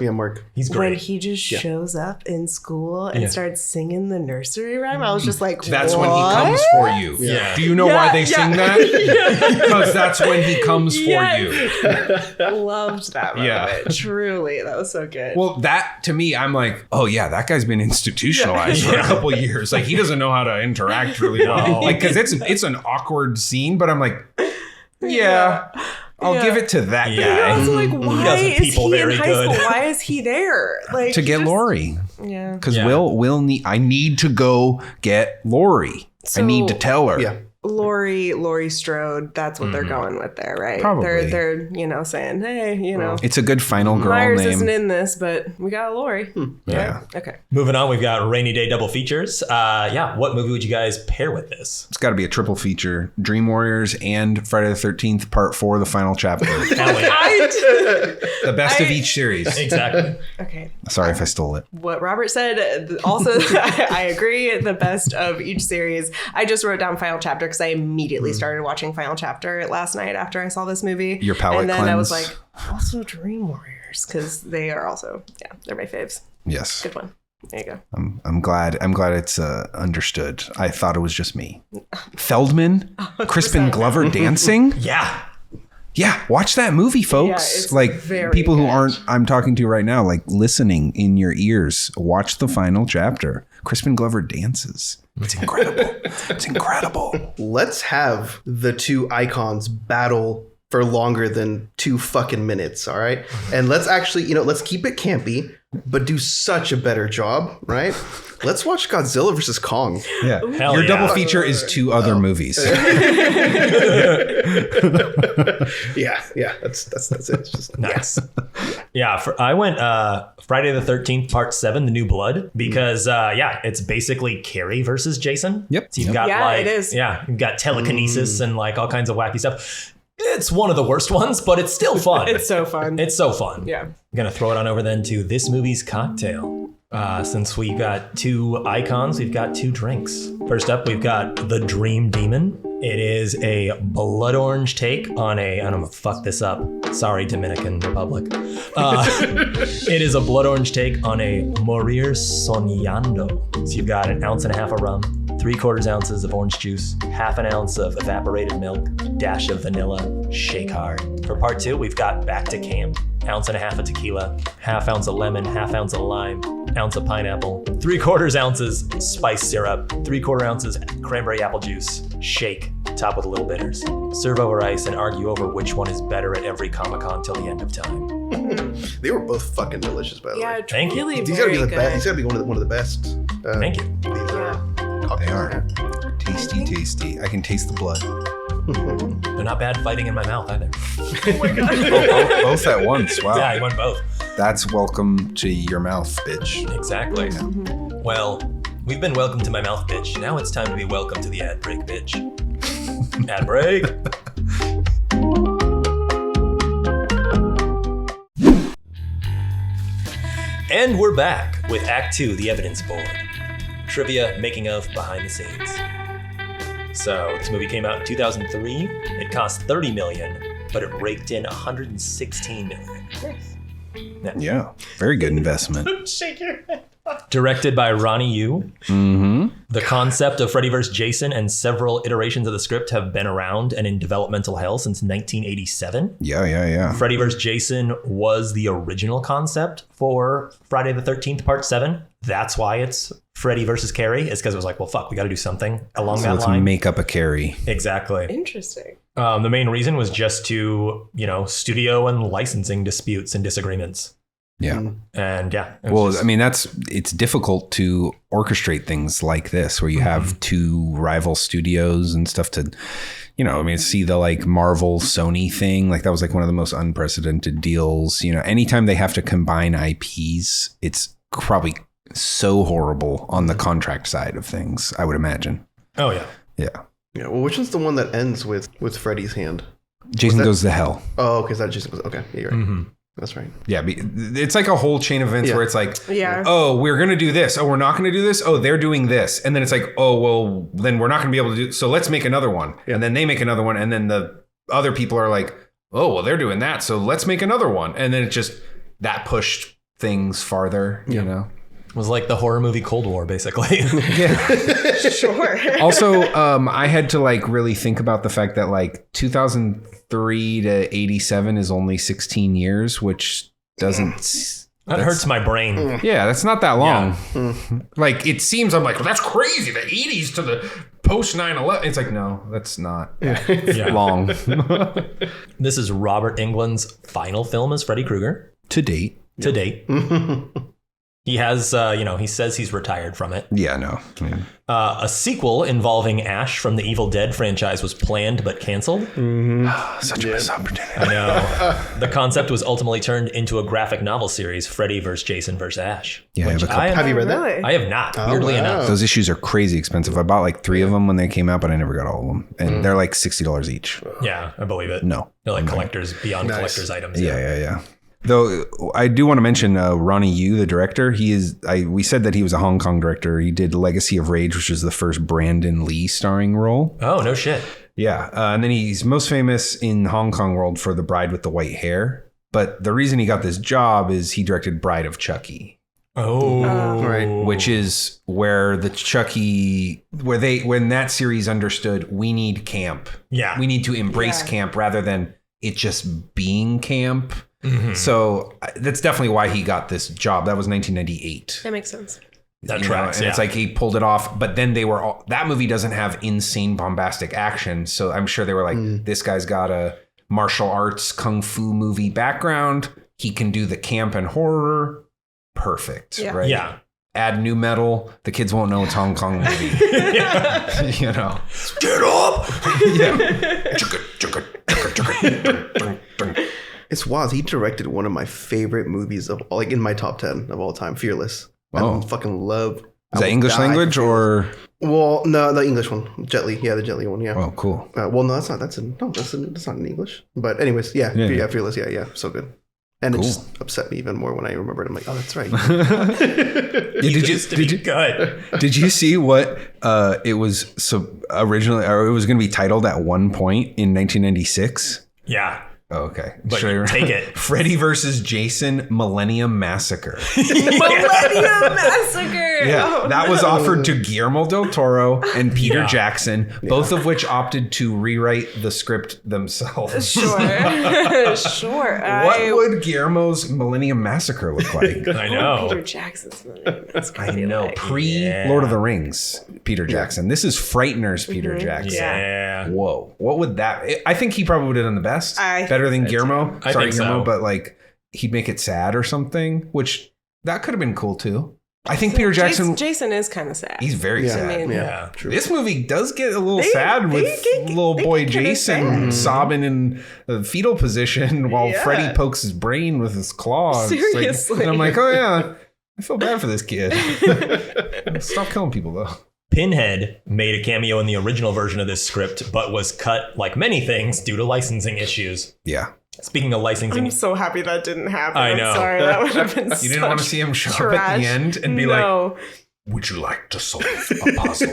Speaker 5: Yeah, Mark.
Speaker 2: He's
Speaker 8: When
Speaker 2: great.
Speaker 8: he just shows up in school and starts singing the nursery rhyme, I was just like,
Speaker 3: That's
Speaker 8: what?
Speaker 3: when he comes for you.
Speaker 2: Yeah.
Speaker 3: Do you know why they sing that? Because that's when he comes for you.
Speaker 8: Loved that moment.
Speaker 3: Yeah.
Speaker 8: Truly. That was so good.
Speaker 3: Well, that to me, I'm like, oh yeah, that guy's been institutionalized for a couple of years. Like he doesn't know how to interact really well. Like because it's an awkward scene, but I'm like, yeah. I'll give it to that
Speaker 8: I
Speaker 3: guy
Speaker 8: was like, why
Speaker 2: doesn't
Speaker 8: is
Speaker 2: people
Speaker 8: he in
Speaker 2: very
Speaker 8: high
Speaker 2: good.
Speaker 8: school? Why is he there? Like
Speaker 3: to get
Speaker 8: just-
Speaker 3: Lori.
Speaker 8: Yeah.
Speaker 3: Because
Speaker 2: Yeah.
Speaker 3: Will need. I need to go get Lori. I need to tell her.
Speaker 5: Yeah.
Speaker 8: Laurie Strode, that's what they're going with there, right?
Speaker 3: Probably.
Speaker 8: They're saying, hey,
Speaker 3: It's a good final girl
Speaker 8: Myers
Speaker 3: name.
Speaker 8: isn't in this, but we got Laurie.
Speaker 3: Yeah.
Speaker 8: Okay.
Speaker 2: Moving on, we've got rainy day double features. What movie would you guys pair with this?
Speaker 3: It's got to be a triple feature: Dream Warriors and Friday the 13th Part 4, the final chapter. The best of each series.
Speaker 2: Exactly.
Speaker 8: Okay.
Speaker 3: Sorry if I stole it.
Speaker 8: What Robert said, also, I agree, the best of each series. I just wrote down final chapter because I immediately started watching final chapter last night after I saw this movie.
Speaker 3: Your palate
Speaker 8: And then I was
Speaker 3: cleanse.
Speaker 8: like, also Dream Warriors, because they are also, they're my faves.
Speaker 3: Yes.
Speaker 8: Good one. There you go.
Speaker 3: I'm glad it's understood. I thought it was just me. Feldman, Crispin Glover dancing.
Speaker 2: Yeah.
Speaker 3: Yeah, watch that movie, folks.
Speaker 8: Yeah, it's
Speaker 3: like
Speaker 8: very
Speaker 3: people who
Speaker 8: good.
Speaker 3: I'm talking to right now, like listening in your ears. Watch the final chapter. Crispin Glover dances. It's incredible. It's incredible.
Speaker 5: Let's have the two icons battle for longer than 2 fucking minutes, all right? And let's actually, let's keep it campy, but do such a better job, right? Let's watch Godzilla versus Kong.
Speaker 3: Yeah.
Speaker 2: Hell
Speaker 3: Your
Speaker 2: yeah.
Speaker 3: double feature is 2 other movies.
Speaker 5: Yeah, that's it. It's just
Speaker 2: Nice. Yeah, I went Friday the 13th, Part 7, The New Blood, because, it's basically Carrie versus Jason.
Speaker 3: Yep.
Speaker 2: So you've got
Speaker 8: it is.
Speaker 2: Yeah, you've got telekinesis and like all kinds of wacky stuff. It's one of the worst ones, but it's still fun.
Speaker 8: It's so fun.
Speaker 2: It's so fun.
Speaker 8: Yeah.
Speaker 2: I'm going to throw it on over then to this movie's cocktail. Since we got 2 icons, we've got 2 drinks. First up, we've got the Dream Demon. It is a blood orange take on I'm going to fuck this up. Sorry, Dominican Republic. It is a blood orange take on a Morir Sonyando. So you've got 1.5 ounces of rum, 3/4 ounces of orange juice, 1/2 ounce of evaporated milk, dash of vanilla, shake hard. For part 2, we've got Back to Camp. 1.5 ounces of tequila, 1/2 ounce of lemon, 1/2 ounce of lime, 1 ounce of pineapple, 3/4 ounces spice syrup, 3/4 ounces cranberry apple juice, shake, top with a little bitters. Serve over ice and argue over which one is better at every Comic-Con till the end of time.
Speaker 5: they were both fucking delicious, by the way.
Speaker 8: Yeah,
Speaker 2: Thank you.
Speaker 8: really
Speaker 5: These gotta be
Speaker 8: very
Speaker 5: the best.
Speaker 8: good.
Speaker 5: These gotta be one of the best.
Speaker 2: Thank you.
Speaker 5: These cocktails.
Speaker 3: They are. Tasty. I can taste the blood.
Speaker 2: They're not bad fighting in my mouth either.
Speaker 3: Both at once. Wow.
Speaker 2: Yeah, I won both.
Speaker 3: That's welcome to your mouth, bitch.
Speaker 2: Exactly. Well, we've been welcome to my mouth, bitch. Now it's time to be welcome to the ad break, bitch. Ad break. And we're back with Act 2, The Evidence Board. Trivia, making of, behind the scenes. So, this movie came out in 2003. It cost $30 million, but it raked in $116 million.
Speaker 3: Yeah. Very good investment.
Speaker 8: Shake your head.
Speaker 2: Directed by Ronnie Yu. Mm-hmm. The concept of Freddy vs. Jason and several iterations of the script have been around and in developmental hell since 1987.
Speaker 3: Yeah.
Speaker 2: Freddy vs. Jason was the original concept for Friday the 13th Part 7. That's why it's Freddy versus Carrie. It's because it was like, well, fuck, we got to do something along that
Speaker 3: let's
Speaker 2: line.
Speaker 3: make up a Carrie.
Speaker 2: Exactly.
Speaker 8: Interesting.
Speaker 2: The main reason was just to, studio and licensing disputes and disagreements.
Speaker 3: Yeah.
Speaker 2: And yeah.
Speaker 3: Well, I mean, it's difficult to orchestrate things like this where you have two rival studios and stuff to, see the like Marvel Sony thing. Like that was like one of the most unprecedented deals. Anytime they have to combine IPs, it's probably so horrible on the contract side of things, I would imagine.
Speaker 2: Oh, yeah.
Speaker 3: Yeah.
Speaker 5: Yeah. Well, which one's the one that ends with Freddy's hand?
Speaker 3: Jason Goes to Hell.
Speaker 5: Oh, okay. That Jason goes. Okay. Yeah, you're right. That's right.
Speaker 3: Yeah, it's like a whole chain of events where it's like, oh, we're going to do this. Oh, we're not going to do this. Oh, they're doing this. And then it's like, oh, well, then we're not going to be able to do. So let's make another one. Yeah. And then they make another one. And then the other people are like, oh, well, they're doing that. So let's make another one. And then it just, that pushed things farther, you know?
Speaker 2: It was like the horror movie Cold War, basically.
Speaker 3: Yeah.
Speaker 8: Sure.
Speaker 3: Also, I had to like really think about the fact that like 2003 to 87 is only 16 years, which doesn't...
Speaker 2: That hurts my brain.
Speaker 3: Yeah, that's not that long. Yeah. Like, it seems, I'm like, well, that's crazy. The 80s to the post 9/11. It's like, no, that's not long.
Speaker 2: This is Robert Englund's final film as Freddy Krueger.
Speaker 3: To date.
Speaker 2: He has, he says he's retired from it.
Speaker 3: Yeah, no.
Speaker 2: A sequel involving Ash from the Evil Dead franchise was planned but canceled.
Speaker 3: Such a missed opportunity.
Speaker 2: I know. The concept was ultimately turned into a graphic novel series, Freddy vs. Jason vs. Ash.
Speaker 3: Yeah, I have a couple.
Speaker 5: Have you read that?
Speaker 8: Really?
Speaker 2: I have not, weirdly enough.
Speaker 3: Those issues are crazy expensive. I bought like 3 of them when they came out, but I never got all of them. And they're like $60 each.
Speaker 2: Yeah, I believe it.
Speaker 3: No.
Speaker 2: They're like collectors, beyond collector's items.
Speaker 3: Yeah. Though I do want to mention Ronnie Yu, the director. We said that he was a Hong Kong director. He did Legacy of Rage, which is the first Brandon Lee starring role.
Speaker 2: Oh, no shit.
Speaker 3: Yeah. And then he's most famous in Hong Kong world for The Bride with the White Hair. But the reason he got this job is he directed Bride of Chucky.
Speaker 2: Oh.
Speaker 5: Right.
Speaker 3: Which is where the Chucky, when that series understood, we need camp.
Speaker 2: Yeah.
Speaker 3: We need to embrace camp rather than it just being camp. Mm-hmm. So that's definitely why he got this job. That was 1998.
Speaker 8: That makes sense.
Speaker 2: That tracks.
Speaker 3: And it's like he pulled it off, but then that movie doesn't have insane bombastic action. So I'm sure they were like, this guy's got a martial arts kung fu movie background. He can do the camp and horror. Perfect.
Speaker 8: Yeah.
Speaker 3: Right.
Speaker 2: Yeah.
Speaker 3: Add new metal. The kids won't know it's Hong Kong movie. Get up.
Speaker 5: It's wild. He directed one of my favorite movies in my top 10 of all time, Fearless. I fucking love.
Speaker 3: Is that English language or?
Speaker 5: Well, no, the English one, Jet Li. Yeah, the Jet Li one. Yeah.
Speaker 3: Oh, cool.
Speaker 5: Well, no, that's not in English. But anyways, Fearless. Yeah, so good. And it just upset me even more when I remembered. I'm like, oh, that's right.
Speaker 3: Did you see what it was originally, or it was going to be titled at one point in 1996?
Speaker 2: Yeah.
Speaker 3: Oh, okay.
Speaker 2: But take it.
Speaker 3: Freddy versus Jason Millennium Massacre.
Speaker 8: Millennium Massacre.
Speaker 3: Yeah, that was offered to Guillermo del Toro and Peter Jackson, both of which opted to rewrite the script themselves.
Speaker 8: Sure.
Speaker 3: What would Guillermo's Millennium Massacre look like?
Speaker 2: I know.
Speaker 8: Peter Jackson's Millennium Massacre.
Speaker 3: I know. Pre-Lord of the Rings, Peter Jackson. This is Frighteners, Peter Jackson.
Speaker 2: Yeah.
Speaker 3: Whoa. What would that... I think he probably would have done the best. Better than Guillermo.
Speaker 2: I think
Speaker 3: Guillermo,
Speaker 2: so.
Speaker 3: but like he'd make it sad or something, which that could have been cool too. I think Peter Jackson...
Speaker 8: Jason is kind of sad.
Speaker 3: He's very sad.
Speaker 8: I mean,
Speaker 3: True. This movie does get a little sad with little boy Jason sobbing in a fetal position while Freddy pokes his brain with his claws.
Speaker 8: Seriously.
Speaker 3: And I'm like, oh yeah, I feel bad for this kid. Stop killing people though.
Speaker 2: Pinhead made a cameo in the original version of this script, but was cut, like many things, due to licensing issues.
Speaker 3: Yeah.
Speaker 2: Speaking of licensing...
Speaker 8: I'm so happy that didn't happen.
Speaker 2: I know.
Speaker 8: I'm sorry, that would have been
Speaker 3: You didn't want to see him show up at the end and be like, would you like to solve a puzzle?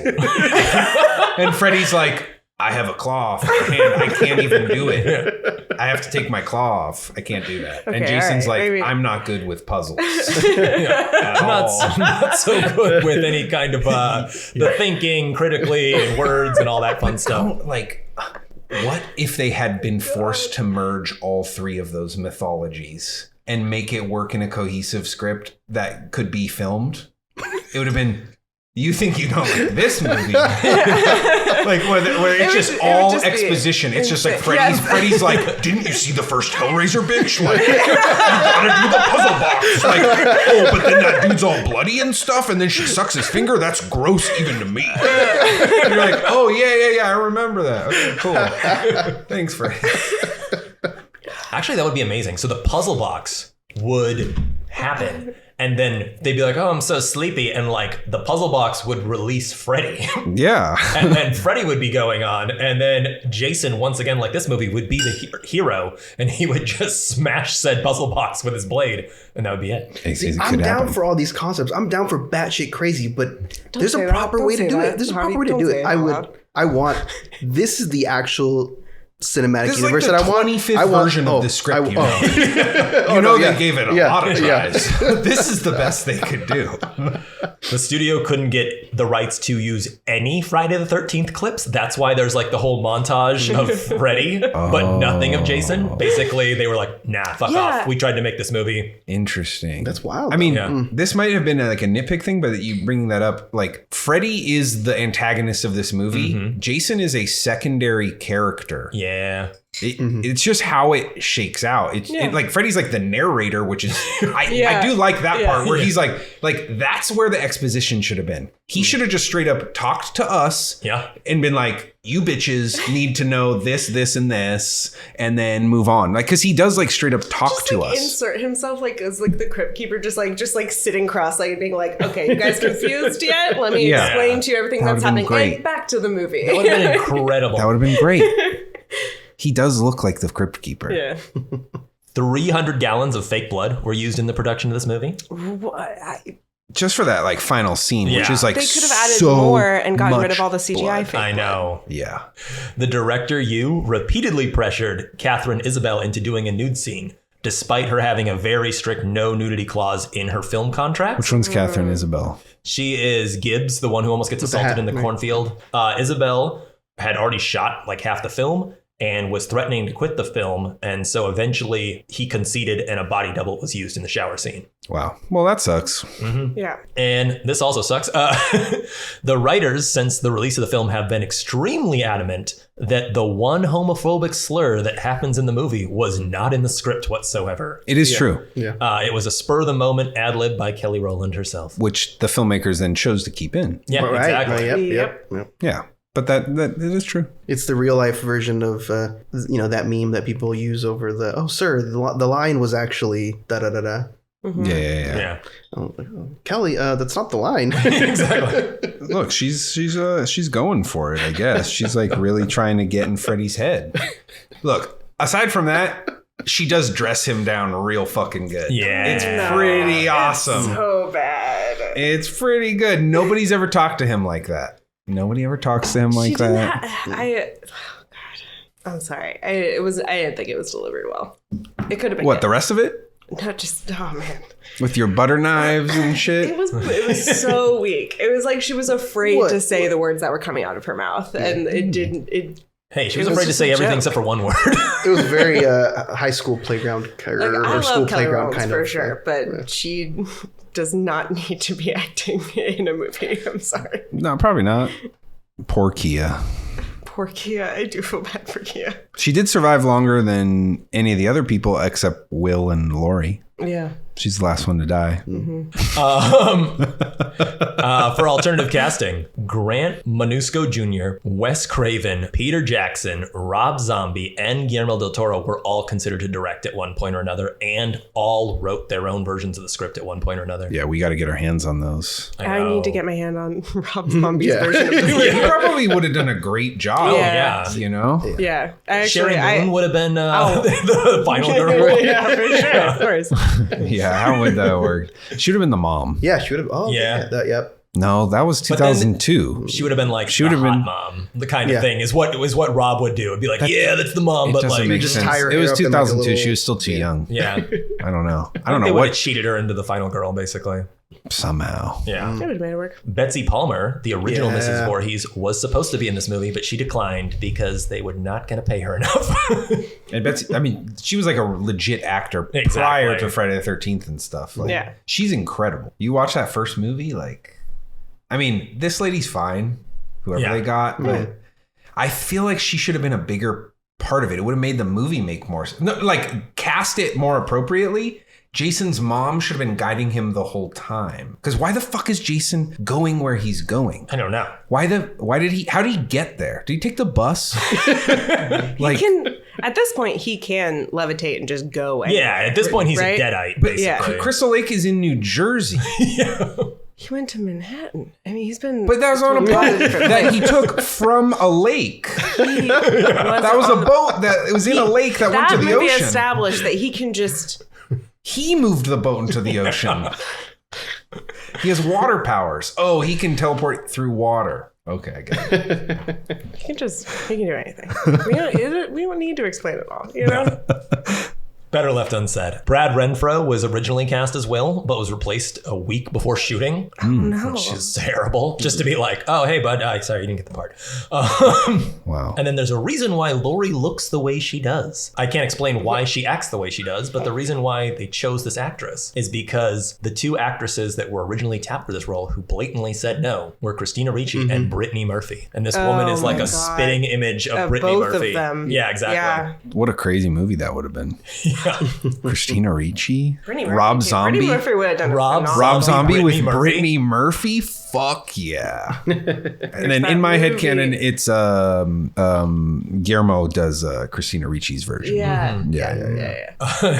Speaker 3: And Freddy's like, I have a claw off my hand. I can't even do it. I have to take my claw off. I can't do that.
Speaker 8: Okay,
Speaker 3: and Jason's
Speaker 8: all right,
Speaker 3: like,
Speaker 8: maybe.
Speaker 3: I'm not good with puzzles.
Speaker 2: I'm not so good with any kind of the thinking critically and words and all that fun stuff.
Speaker 3: Like, what if they had been forced to merge all three of those mythologies and make it work in a cohesive script that could be filmed? It would have been, you think you don't like this movie? Like where it's just all exposition. It's just like Freddy's like, didn't you see the first Hellraiser, bitch? Like, you gotta do the puzzle box. Like, oh, but then that dude's all bloody and stuff, and then she sucks his finger. That's gross even to me. And you're like, oh yeah, I remember that. Okay, cool. Thanks, Freddy.
Speaker 2: Actually, that would be amazing. So the puzzle box would happen. And then they'd be like, oh, I'm so sleepy. And like the puzzle box would release Freddy.
Speaker 3: Yeah.
Speaker 2: And then Freddy would be going on. And then Jason, once again, like this movie, would be the hero. And he would just smash said puzzle box with his blade. And that would be it.
Speaker 5: I'm down for all these concepts. I'm down for batshit crazy, but there's a proper way to do it. There's a proper way to do it. I want, this is the actual cinematic universe that I want.
Speaker 3: 25th version of the script, they gave it a lot of tries. This is the best they could do.
Speaker 2: The studio couldn't get the rights to use any Friday the 13th clips. That's why there's like the whole montage of Freddy, but nothing of Jason. Basically, they were like, nah, fuck off. We tried to make this movie.
Speaker 3: Interesting.
Speaker 5: That's wild.
Speaker 3: I mean, this might have been like a nitpick thing, but you bring that up, like Freddy is the antagonist of this movie. Mm-hmm. Jason is a secondary character.
Speaker 2: Yeah.
Speaker 3: It's just how it shakes out. It, like Freddy's like the narrator, which is I do like that part where he's like that's where the exposition should have been. He should have just straight up talked to us and been like, you bitches need to know this, and this, and then move on. Like, because he does like straight up talk
Speaker 8: just,
Speaker 3: to
Speaker 8: like,
Speaker 3: us.
Speaker 8: Insert himself like as like the crypt keeper, just like sitting cross-legged, being like, okay, you guys confused yet? Let me explain to you everything that's happening.
Speaker 3: Great.
Speaker 8: And back to the movie.
Speaker 2: That would have been incredible.
Speaker 3: That would have been great. He does look like the crypt keeper.
Speaker 8: Yeah.
Speaker 2: 300 gallons of fake blood were used in the production of this movie.
Speaker 3: Just for that like final scene, which is like
Speaker 8: they could have added
Speaker 3: so
Speaker 8: more and gotten rid of
Speaker 3: much
Speaker 8: all the CGI fake
Speaker 2: I know.
Speaker 3: blood. Yeah.
Speaker 2: The director, repeatedly pressured Catherine Isabel into doing a nude scene, despite her having a very strict no nudity clause in her film contract.
Speaker 3: Which one's Catherine Isabel?
Speaker 2: She is Gibbs, the one who almost gets assaulted in the cornfield. Isabel had already shot like half the film and was threatening to quit the film. And so eventually he conceded and a body double was used in the shower scene.
Speaker 3: Wow. Well, that sucks.
Speaker 2: Mm-hmm.
Speaker 8: Yeah.
Speaker 2: And this also sucks. The writers, since the release of the film, have been extremely adamant that the one homophobic slur that happens in the movie was not in the script whatsoever.
Speaker 3: It is true.
Speaker 5: Yeah.
Speaker 2: It was a spur of the moment ad lib by Kelly Rowland herself.
Speaker 3: Which the filmmakers then chose to keep in.
Speaker 2: Yeah, exactly.
Speaker 5: Right. Yep.
Speaker 3: Yeah. But that it is true.
Speaker 5: It's the real life version of that meme that people use over the sir, the line was actually da da da da.
Speaker 8: Mm-hmm.
Speaker 3: Yeah.
Speaker 5: Oh, Kelly, that's not the line.
Speaker 2: Exactly.
Speaker 3: Look, she's going for it, I guess. She's like really trying to get in Freddy's head. Look, aside from that, she does dress him down real fucking good.
Speaker 2: Yeah.
Speaker 3: It's pretty awesome.
Speaker 8: It's so bad.
Speaker 3: It's pretty good. Nobody's ever talked to him like that. Nobody ever talks to him like that.
Speaker 8: I'm sorry. I didn't think it was delivered well. It could have been
Speaker 3: What,
Speaker 8: good.
Speaker 3: the rest of it?
Speaker 8: No, just man.
Speaker 3: With your butter knives and shit?
Speaker 8: It was so weak. It was like she was afraid to say the words that were coming out of her mouth, and it didn't.
Speaker 2: Hey, she was afraid to say everything except for one word.
Speaker 5: It was very high school playground or school playground kind
Speaker 8: for
Speaker 5: of
Speaker 8: sure, but she does not need to be acting in a movie. I'm sorry.
Speaker 3: No, probably not. Poor Kia.
Speaker 8: Poor Kia. I do feel bad for Kia.
Speaker 3: She did survive longer than any of the other people except Will and Lori.
Speaker 8: Yeah.
Speaker 3: She's the last one to die.
Speaker 8: Mm-hmm.
Speaker 2: For alternative casting, Grant Manusco Jr., Wes Craven, Peter Jackson, Rob Zombie, and Guillermo del Toro were all considered to direct at one point or another, and all wrote their own versions of the script at one point or another.
Speaker 3: Yeah, we got to get our hands on those.
Speaker 8: I need to get my hand on Rob Zombie's version of the
Speaker 3: He probably would have done a great job.
Speaker 2: Yeah.
Speaker 3: You know?
Speaker 8: Yeah.
Speaker 2: Sherry Moon would have been the final girl.
Speaker 8: Yeah, for sure. Of course.
Speaker 3: Yeah, how would that work? She would have been the mom.
Speaker 5: Yeah, she would have. Oh,
Speaker 2: Yeah.
Speaker 5: Yep.
Speaker 3: No, that was
Speaker 2: But then
Speaker 3: 2002.
Speaker 2: She would have been like
Speaker 3: She would
Speaker 2: the
Speaker 3: have
Speaker 2: hot
Speaker 3: been-
Speaker 2: mom, the kind of thing is what Rob would do. It'd be like, yeah, that's the mom,
Speaker 3: It
Speaker 2: but
Speaker 3: doesn't
Speaker 2: like,
Speaker 3: make
Speaker 5: just
Speaker 3: sense.
Speaker 5: tie her
Speaker 3: It was
Speaker 5: hair up in like a
Speaker 3: 2002.
Speaker 5: little-
Speaker 3: She was still too young.
Speaker 2: yeah,
Speaker 3: I don't know. I don't
Speaker 2: they
Speaker 3: know
Speaker 2: would have
Speaker 3: what.
Speaker 2: cheated her into the final girl, basically.
Speaker 3: Somehow.
Speaker 2: Yeah.
Speaker 8: It would have made it work.
Speaker 2: Betsy Palmer, the original
Speaker 5: Yeah.
Speaker 2: Mrs. Voorhees, was supposed to be in this movie, but she declined because they were not going to pay her enough.
Speaker 3: And Betsy, I mean, she was like a legit actor
Speaker 2: Exactly.
Speaker 3: prior to Friday the 13th and stuff. Like,
Speaker 8: Yeah.
Speaker 3: she's incredible. You watch that first movie, like, I mean, this lady's fine, whoever
Speaker 2: Yeah.
Speaker 3: they got, but I feel like she should have been a bigger part of it. It would have made the movie make more sense. No, like, cast it more appropriately. Jason's mom should have been guiding him the whole time. Because why the fuck is Jason going where he's going?
Speaker 2: I don't know.
Speaker 3: How did he get there? Did he take the bus? Like,
Speaker 8: At this point, he can levitate and just go anywhere.
Speaker 2: Yeah, at this point, he's
Speaker 8: Right?
Speaker 2: a deadite,
Speaker 8: But yeah.
Speaker 2: basically.
Speaker 3: Crystal Lake is in New Jersey.
Speaker 8: He went to Manhattan. I mean, he's been.
Speaker 3: But that was on a boat that he took from a lake. That was a boat that it was in a lake that went
Speaker 8: That
Speaker 3: to the
Speaker 8: movie
Speaker 3: ocean.
Speaker 8: established that he can just.
Speaker 3: He moved the boat into the ocean. He has water powers. Oh, he can teleport through water. Okay, I get it.
Speaker 8: He can do anything. We don't need to explain it all. You know.
Speaker 2: Better left unsaid. Brad Renfro was originally cast as Will, but was replaced a week before shooting.
Speaker 8: No.
Speaker 2: Which is terrible. Just to be like, oh, hey, bud, sorry, you didn't get the part.
Speaker 3: Wow.
Speaker 2: And then there's a reason why Lori looks the way she does. I can't explain why she acts the way she does, but the reason why they chose this actress is because the two actresses that were originally tapped for this role who blatantly said no were Christina Ricci and Brittany Murphy. And this woman is like
Speaker 8: my
Speaker 2: a
Speaker 8: God.
Speaker 2: spitting image of Brittany
Speaker 8: both
Speaker 2: Murphy.
Speaker 8: of them.
Speaker 2: Yeah, exactly.
Speaker 8: Yeah.
Speaker 3: What a crazy movie that would have been. Christina Ricci,
Speaker 8: Brittany Murphy,
Speaker 3: Rob
Speaker 8: too.
Speaker 3: Zombie,
Speaker 8: Brittany Murphy would have done
Speaker 2: Rob
Speaker 8: a phenomenal.
Speaker 3: Rob Zombie
Speaker 2: Brittany
Speaker 3: with
Speaker 2: Murphy.
Speaker 3: Brittany Murphy. Fuck yeah! And then in my
Speaker 8: that
Speaker 3: headcanon,
Speaker 8: movie.
Speaker 3: it's Guillermo does Christina Ricci's version.
Speaker 8: Yeah.
Speaker 3: Yeah.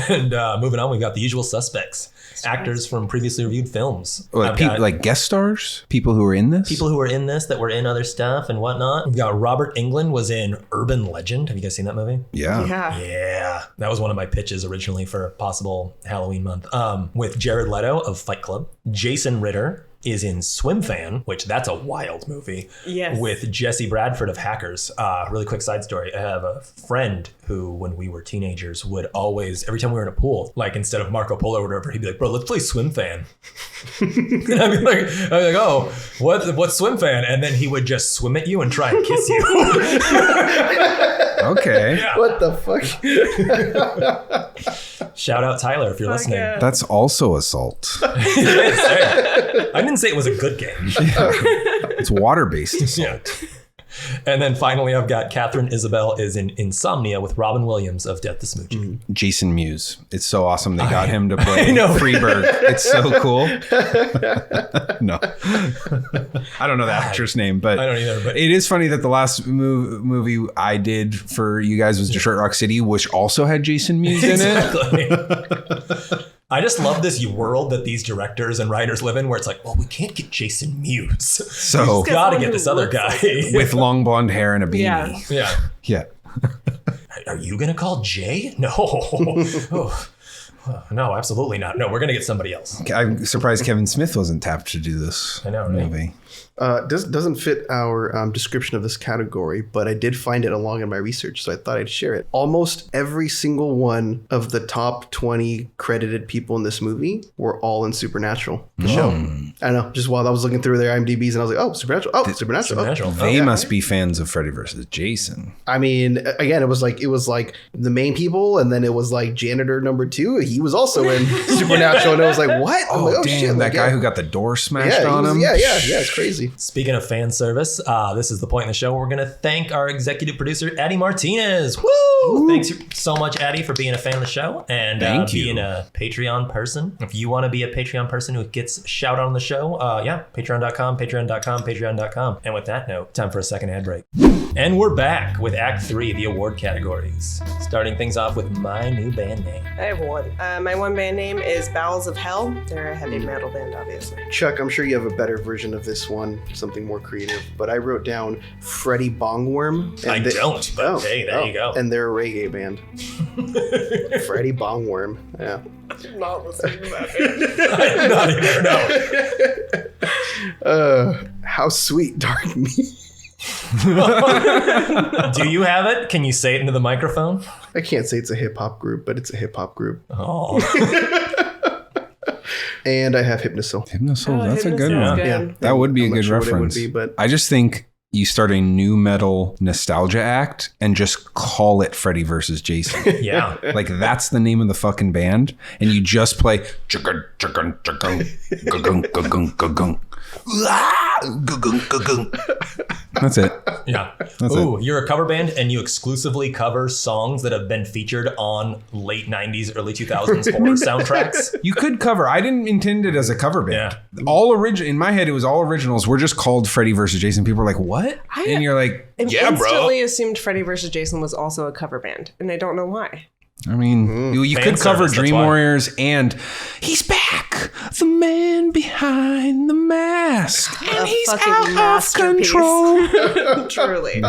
Speaker 2: And moving on, we've got the usual suspects. Actors from previously reviewed films.
Speaker 3: Like,
Speaker 2: I've got
Speaker 3: like guest stars, people who are in this.
Speaker 2: people who were in this that were in other stuff and whatnot. We've got Robert Englund was in Urban Legend. Have you guys seen that movie?
Speaker 3: Yeah.
Speaker 2: Yeah, that was one of my pitches originally for a possible Halloween month. With Jared Leto of Fight Club. Jason Ritter is in Swim Fan, which that's a wild movie.
Speaker 8: Yes.
Speaker 2: With Jesse Bradford of Hackers. Really quick side story. I have a friend who, when we were teenagers, would always, every time we were in a pool, like instead of Marco Polo or whatever, he'd be like, bro, let's play Swim Fan. And I'd be like, oh, what's Swim Fan? And then he would just swim at you and try and kiss you.
Speaker 3: Okay.
Speaker 5: What the fuck?
Speaker 2: Shout out Tyler if you're listening.
Speaker 8: yeah.
Speaker 3: That's also assault.
Speaker 2: I didn't say it was a good game.
Speaker 3: It's water-based assault.
Speaker 2: And then finally, I've got Catherine Isabel is in Insomnia with Robin Williams of Death to Smoochie.
Speaker 3: Jason Mewes. It's so awesome they got him to play
Speaker 2: I know.
Speaker 3: Freeberg. It's so cool. No. I don't know the actress name, but
Speaker 2: I don't either, but-
Speaker 3: it is funny that the last movie I did for you guys was Detroit Rock City, which also had Jason Mewes in it.
Speaker 2: Exactly. I just love this world that these directors and writers live in where it's like, well, we can't get Jason Mewes.
Speaker 3: So
Speaker 2: We've got to
Speaker 8: someone
Speaker 2: get
Speaker 8: who
Speaker 2: this other
Speaker 8: looks
Speaker 2: guy.
Speaker 8: like
Speaker 3: with long blonde hair and a beanie.
Speaker 8: Yeah.
Speaker 2: Yeah.
Speaker 3: Yeah.
Speaker 2: Are you going to call Jay? No. Oh. No, absolutely not. No, we're going to get somebody else.
Speaker 3: I'm surprised Kevin Smith wasn't tapped to do this
Speaker 2: I know, right?
Speaker 3: movie.
Speaker 5: Doesn't fit our description of this category, but I did find it along in my research, so I thought I'd share it. Almost every single one of the top 20 credited people in this movie were all in Supernatural, the show. I don't know, just while I was looking through their IMDb's and I was like, oh, Supernatural, oh, Supernatural.
Speaker 2: Supernatural.
Speaker 3: They must be fans of Freddy versus Jason.
Speaker 5: I mean, again, it was like the main people, and then it was like janitor number 2. He was also in Supernatural, and I was like, what? I'm like,
Speaker 3: Damn,
Speaker 5: shit,
Speaker 3: that
Speaker 5: like,
Speaker 3: guy
Speaker 5: yeah.
Speaker 3: who got the door smashed
Speaker 5: Yeah,
Speaker 3: on him.
Speaker 5: yeah, it's crazy.
Speaker 2: Speaking of fan service, this is the point in the show where we're going to thank our executive producer, Addie Martinez. Woo! Thanks so much, Addie, for being a fan of the show and
Speaker 3: Thank you.
Speaker 2: being a Patreon person. If you want to be a Patreon person who gets shout out on the show, patreon.com. And with that note, time for a second ad break. And we're back with Act 3, the award categories. Starting things off with my new band name.
Speaker 8: I have one. My one band name is Bowels of Hell. They're a heavy metal band, obviously.
Speaker 5: Chuck, I'm sure you have a better version of this one, something more creative, but I wrote down Freddy Bongworm.
Speaker 2: I don't, but hey, there you go.
Speaker 5: And they're a reggae band. Freddy Bongworm. Yeah.
Speaker 8: Not listening to that.
Speaker 2: I do not even know.
Speaker 5: How sweet, dark me.
Speaker 2: Do you have it? Can you say it into the microphone?
Speaker 5: I can't say it's a hip hop group, but it's a hip hop group.
Speaker 2: Oh.
Speaker 5: And I have Hypnosil.
Speaker 3: Hypnosil, that's a good
Speaker 8: Hypnosil's
Speaker 3: one.
Speaker 8: good.
Speaker 5: Yeah.
Speaker 3: That would be a
Speaker 5: I'm not
Speaker 3: good
Speaker 5: sure what it would
Speaker 3: reference.
Speaker 5: be, but
Speaker 3: I just think you start a new metal nostalgia act and just call it Freddy versus Jason.
Speaker 2: Yeah.
Speaker 3: Like that's the name of the fucking band, and you just play chicken, chicken, chicken, gugung, gugung, gugung. That's it.
Speaker 2: Yeah.
Speaker 3: That's
Speaker 2: Ooh, you're a cover band and you exclusively cover songs that have been featured on late 90s, early 2000s horror soundtracks.
Speaker 3: You could cover. I didn't intend it as a cover band.
Speaker 2: Yeah.
Speaker 3: All original in my head, it was all originals. We're just called Freddy versus Jason. People are like, "What?" And you're like,
Speaker 8: I
Speaker 3: "Yeah, bro."
Speaker 8: instantly assumed Freddy vs. Jason was also a cover band, and I don't know why.
Speaker 3: I mean, you
Speaker 2: Fan
Speaker 3: could cover
Speaker 2: service,
Speaker 3: Dream
Speaker 2: that's why.
Speaker 3: Warriors and he's back, the man behind the mask, and he's
Speaker 8: fucking
Speaker 3: out of
Speaker 8: masterpiece.
Speaker 3: control.
Speaker 8: Truly.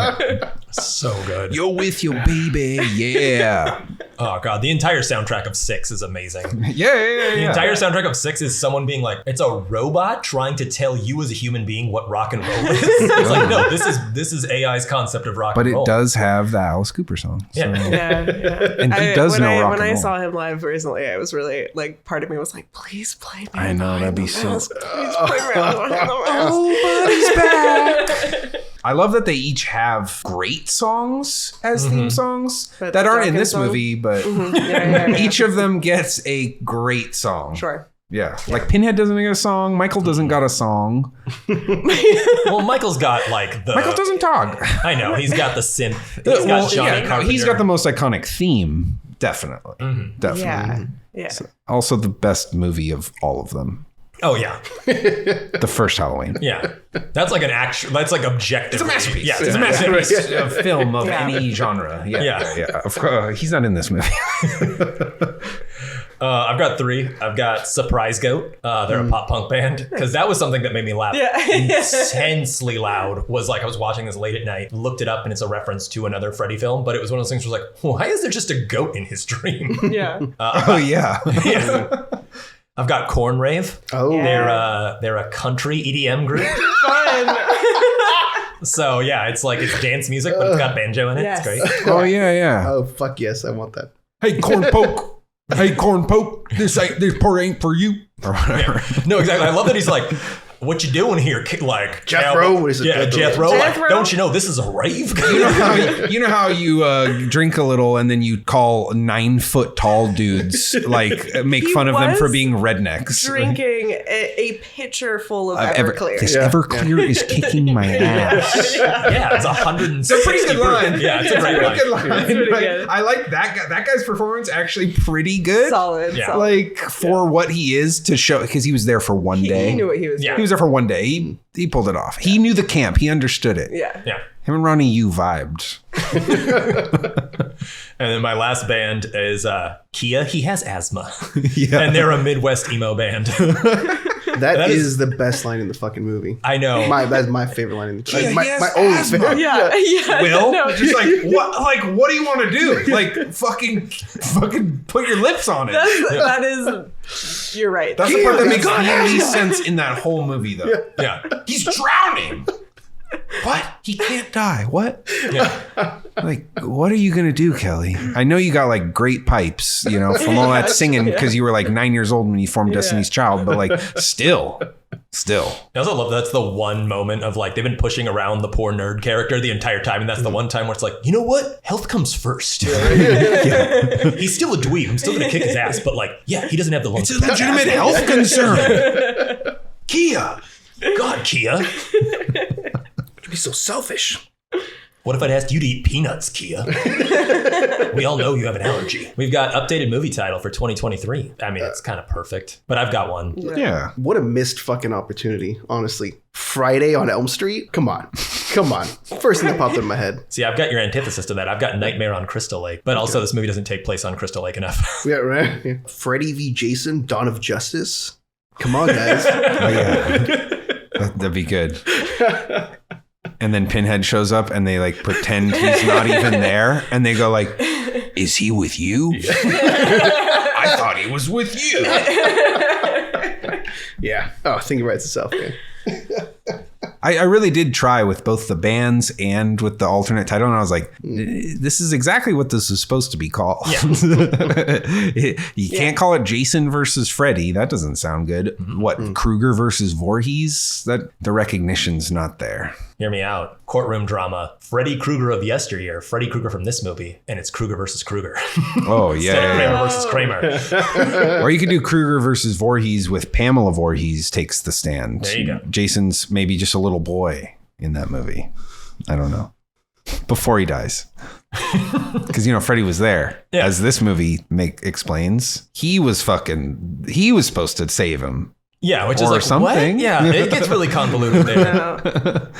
Speaker 2: So good.
Speaker 3: You're with your baby, yeah.
Speaker 2: Oh, God. The entire soundtrack of 6 is amazing.
Speaker 3: Yeah.
Speaker 2: The entire soundtrack of 6 is someone being like, it's a robot trying to tell you as a human being what rock and roll is. It's like, no, this is AI's concept of rock
Speaker 3: But
Speaker 2: and roll.
Speaker 3: it does have the Alice Cooper song. So.
Speaker 2: Yeah.
Speaker 8: Yeah.
Speaker 3: And he does know rock
Speaker 8: when
Speaker 3: and
Speaker 8: I
Speaker 3: roll.
Speaker 8: saw him live recently, I was really like, part of me was like, please play me.
Speaker 3: I know, that'd be so-
Speaker 8: Please play me.
Speaker 3: Oh, but he's back. I love that they each have great songs as theme songs
Speaker 8: But
Speaker 3: that aren't in
Speaker 8: Dark
Speaker 3: this
Speaker 8: and Song?
Speaker 3: movie, but
Speaker 8: Yeah.
Speaker 3: each of them gets a great song.
Speaker 8: Sure.
Speaker 3: Yeah. Like Pinhead doesn't get a song. Michael doesn't got a song.
Speaker 2: Well, Michael's got like the...
Speaker 3: Michael doesn't talk.
Speaker 2: I know. He's got the synth. He's got Johnny Carpenter.
Speaker 3: he's got the most iconic theme. Definitely. Definitely.
Speaker 8: Yeah. Yeah.
Speaker 3: Also the best movie of all of them.
Speaker 2: Oh, yeah.
Speaker 3: The first Halloween.
Speaker 2: Yeah. That's like an action. That's like objective.
Speaker 3: It's a masterpiece.
Speaker 2: Yeah.
Speaker 3: It's a masterpiece of film of
Speaker 8: Yeah.
Speaker 3: any genre.
Speaker 2: Yeah.
Speaker 3: Yeah. Of course, he's not in this movie.
Speaker 2: I've got 3. I've got Surprise Goat. They're a pop punk band because that was something that made me laugh intensely loud. Was like I was watching this late at night, looked it up, and it's a reference to another Freddy film. But it was one of those things where I was like, why is there just a goat in his dream?
Speaker 8: Yeah.
Speaker 3: Oh yeah.
Speaker 2: Yeah. I've got Corn Rave.
Speaker 5: Oh.
Speaker 2: They're a country EDM group.
Speaker 8: Fun.
Speaker 2: So yeah, it's like it's dance music, but it's got banjo in it.
Speaker 8: Yes.
Speaker 2: It's great.
Speaker 3: Oh yeah.
Speaker 5: Oh, fuck yes. I want that.
Speaker 3: Hey, corn poke. Hey, corn poke. This part ain't for you. Or whatever.
Speaker 2: No, exactly. I love that he's like, "What you doing here?" Like
Speaker 5: Jethro? What is it?
Speaker 2: Yeah, Jethro. Like,
Speaker 8: Jethro?
Speaker 2: don't you know this is a rave?
Speaker 3: You know how you drink a little and then you call 9 foot tall dudes like make
Speaker 8: He
Speaker 3: fun of them for
Speaker 8: was
Speaker 3: being rednecks.
Speaker 8: Drinking a pitcher full of Everclear.
Speaker 3: This Everclear is kicking my ass.
Speaker 2: Yeah, it's 160.
Speaker 3: It's a pretty good line.
Speaker 2: Yeah, it's a great line.
Speaker 3: Good line.
Speaker 8: pretty good.
Speaker 3: I like that guy. That guy's performance actually pretty good.
Speaker 8: Solid.
Speaker 2: Yeah.
Speaker 8: solid.
Speaker 3: Like for what he is to show, because he was there for one day.
Speaker 8: He knew what he was
Speaker 2: Yeah.
Speaker 3: He
Speaker 8: doing.
Speaker 3: was there for one day. He pulled it off. He knew the camp. He understood it.
Speaker 8: Yeah.
Speaker 2: Yeah.
Speaker 3: Him and Ronnie Yu vibed.
Speaker 2: And then my last band is Kia. He has asthma.
Speaker 3: Yeah.
Speaker 2: And they're a Midwest emo band.
Speaker 5: That is the best line in the fucking movie.
Speaker 2: I know.
Speaker 5: That's my favorite line in the
Speaker 3: Yeah,
Speaker 5: my,
Speaker 3: he has
Speaker 5: my only
Speaker 3: asthma.
Speaker 5: favorite.
Speaker 8: Yeah. Yeah.
Speaker 3: Will
Speaker 8: No.
Speaker 3: just like what do you want to do? Like fucking put your lips on it.
Speaker 8: That is. You're right.
Speaker 3: That's the part that makes the least sense in that whole movie, though.
Speaker 2: Yeah.
Speaker 3: He's drowning. What? He can't die. What?
Speaker 2: Yeah.
Speaker 3: Like, what are you gonna do, Kelly? I know you got like great pipes, you know, from all that singing because you were like 9 years old when you formed Destiny's Child, but like, still.
Speaker 2: I also love that's the one moment of like they've been pushing around the poor nerd character the entire time, and that's the one time where it's like, you know what? Health comes first. Yeah. He's still a dweeb. I'm still gonna kick his ass, but like, yeah, he doesn't have the lungs.
Speaker 3: It's a legitimate health concern. Kia.
Speaker 2: God, Kia.
Speaker 3: Be so selfish.
Speaker 2: What if I'd asked you to eat peanuts, Kia? We all know you have an allergy. We've got updated movie title for 2023. I mean, it's kind of perfect, but I've got one.
Speaker 3: Yeah.
Speaker 5: What a missed fucking opportunity, honestly. Friday on Elm Street? Come on. First thing that popped in my head.
Speaker 2: See, I've got your antithesis to that. I've got Nightmare on Crystal Lake, but also this movie doesn't take place on Crystal Lake enough.
Speaker 5: Yeah, right? Yeah. Freddy v. Jason, Dawn of Justice? Come on, guys.
Speaker 3: Oh, yeah. That'd be good. And then Pinhead shows up and they like pretend he's not even there. And they go like, is he with you? I thought he was with you.
Speaker 5: Yeah. Oh, I think it writes itself, man.
Speaker 3: I really did try with both the bands and with the alternate title. And I was like, this is exactly what this is supposed to be called. Yeah. You can't call it Jason versus Freddy. That doesn't sound good. What, Krueger versus Voorhees? That the recognition's not there.
Speaker 2: Hear me out. Courtroom drama. Freddy Krueger of yesteryear. Freddy Krueger from this movie. And it's Krueger versus Krueger.
Speaker 3: Oh, yeah.
Speaker 2: Kramer versus Kramer.
Speaker 3: Or you could do Krueger versus Voorhees with Pamela Voorhees takes the stand.
Speaker 2: There you go.
Speaker 3: Jason's maybe just a little boy in that movie. I don't know. Before he dies. Because, Freddy was there. Yeah. As this movie explains. He was supposed to save him.
Speaker 2: Yeah, which is like, something. What? Yeah, it gets really convoluted there.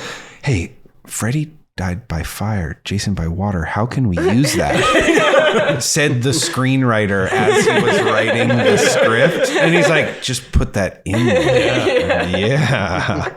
Speaker 3: Hey, Freddy died by fire, Jason by water. How can we use that? Said the screenwriter as he was writing the script. And he's like, just put that in there. Yeah.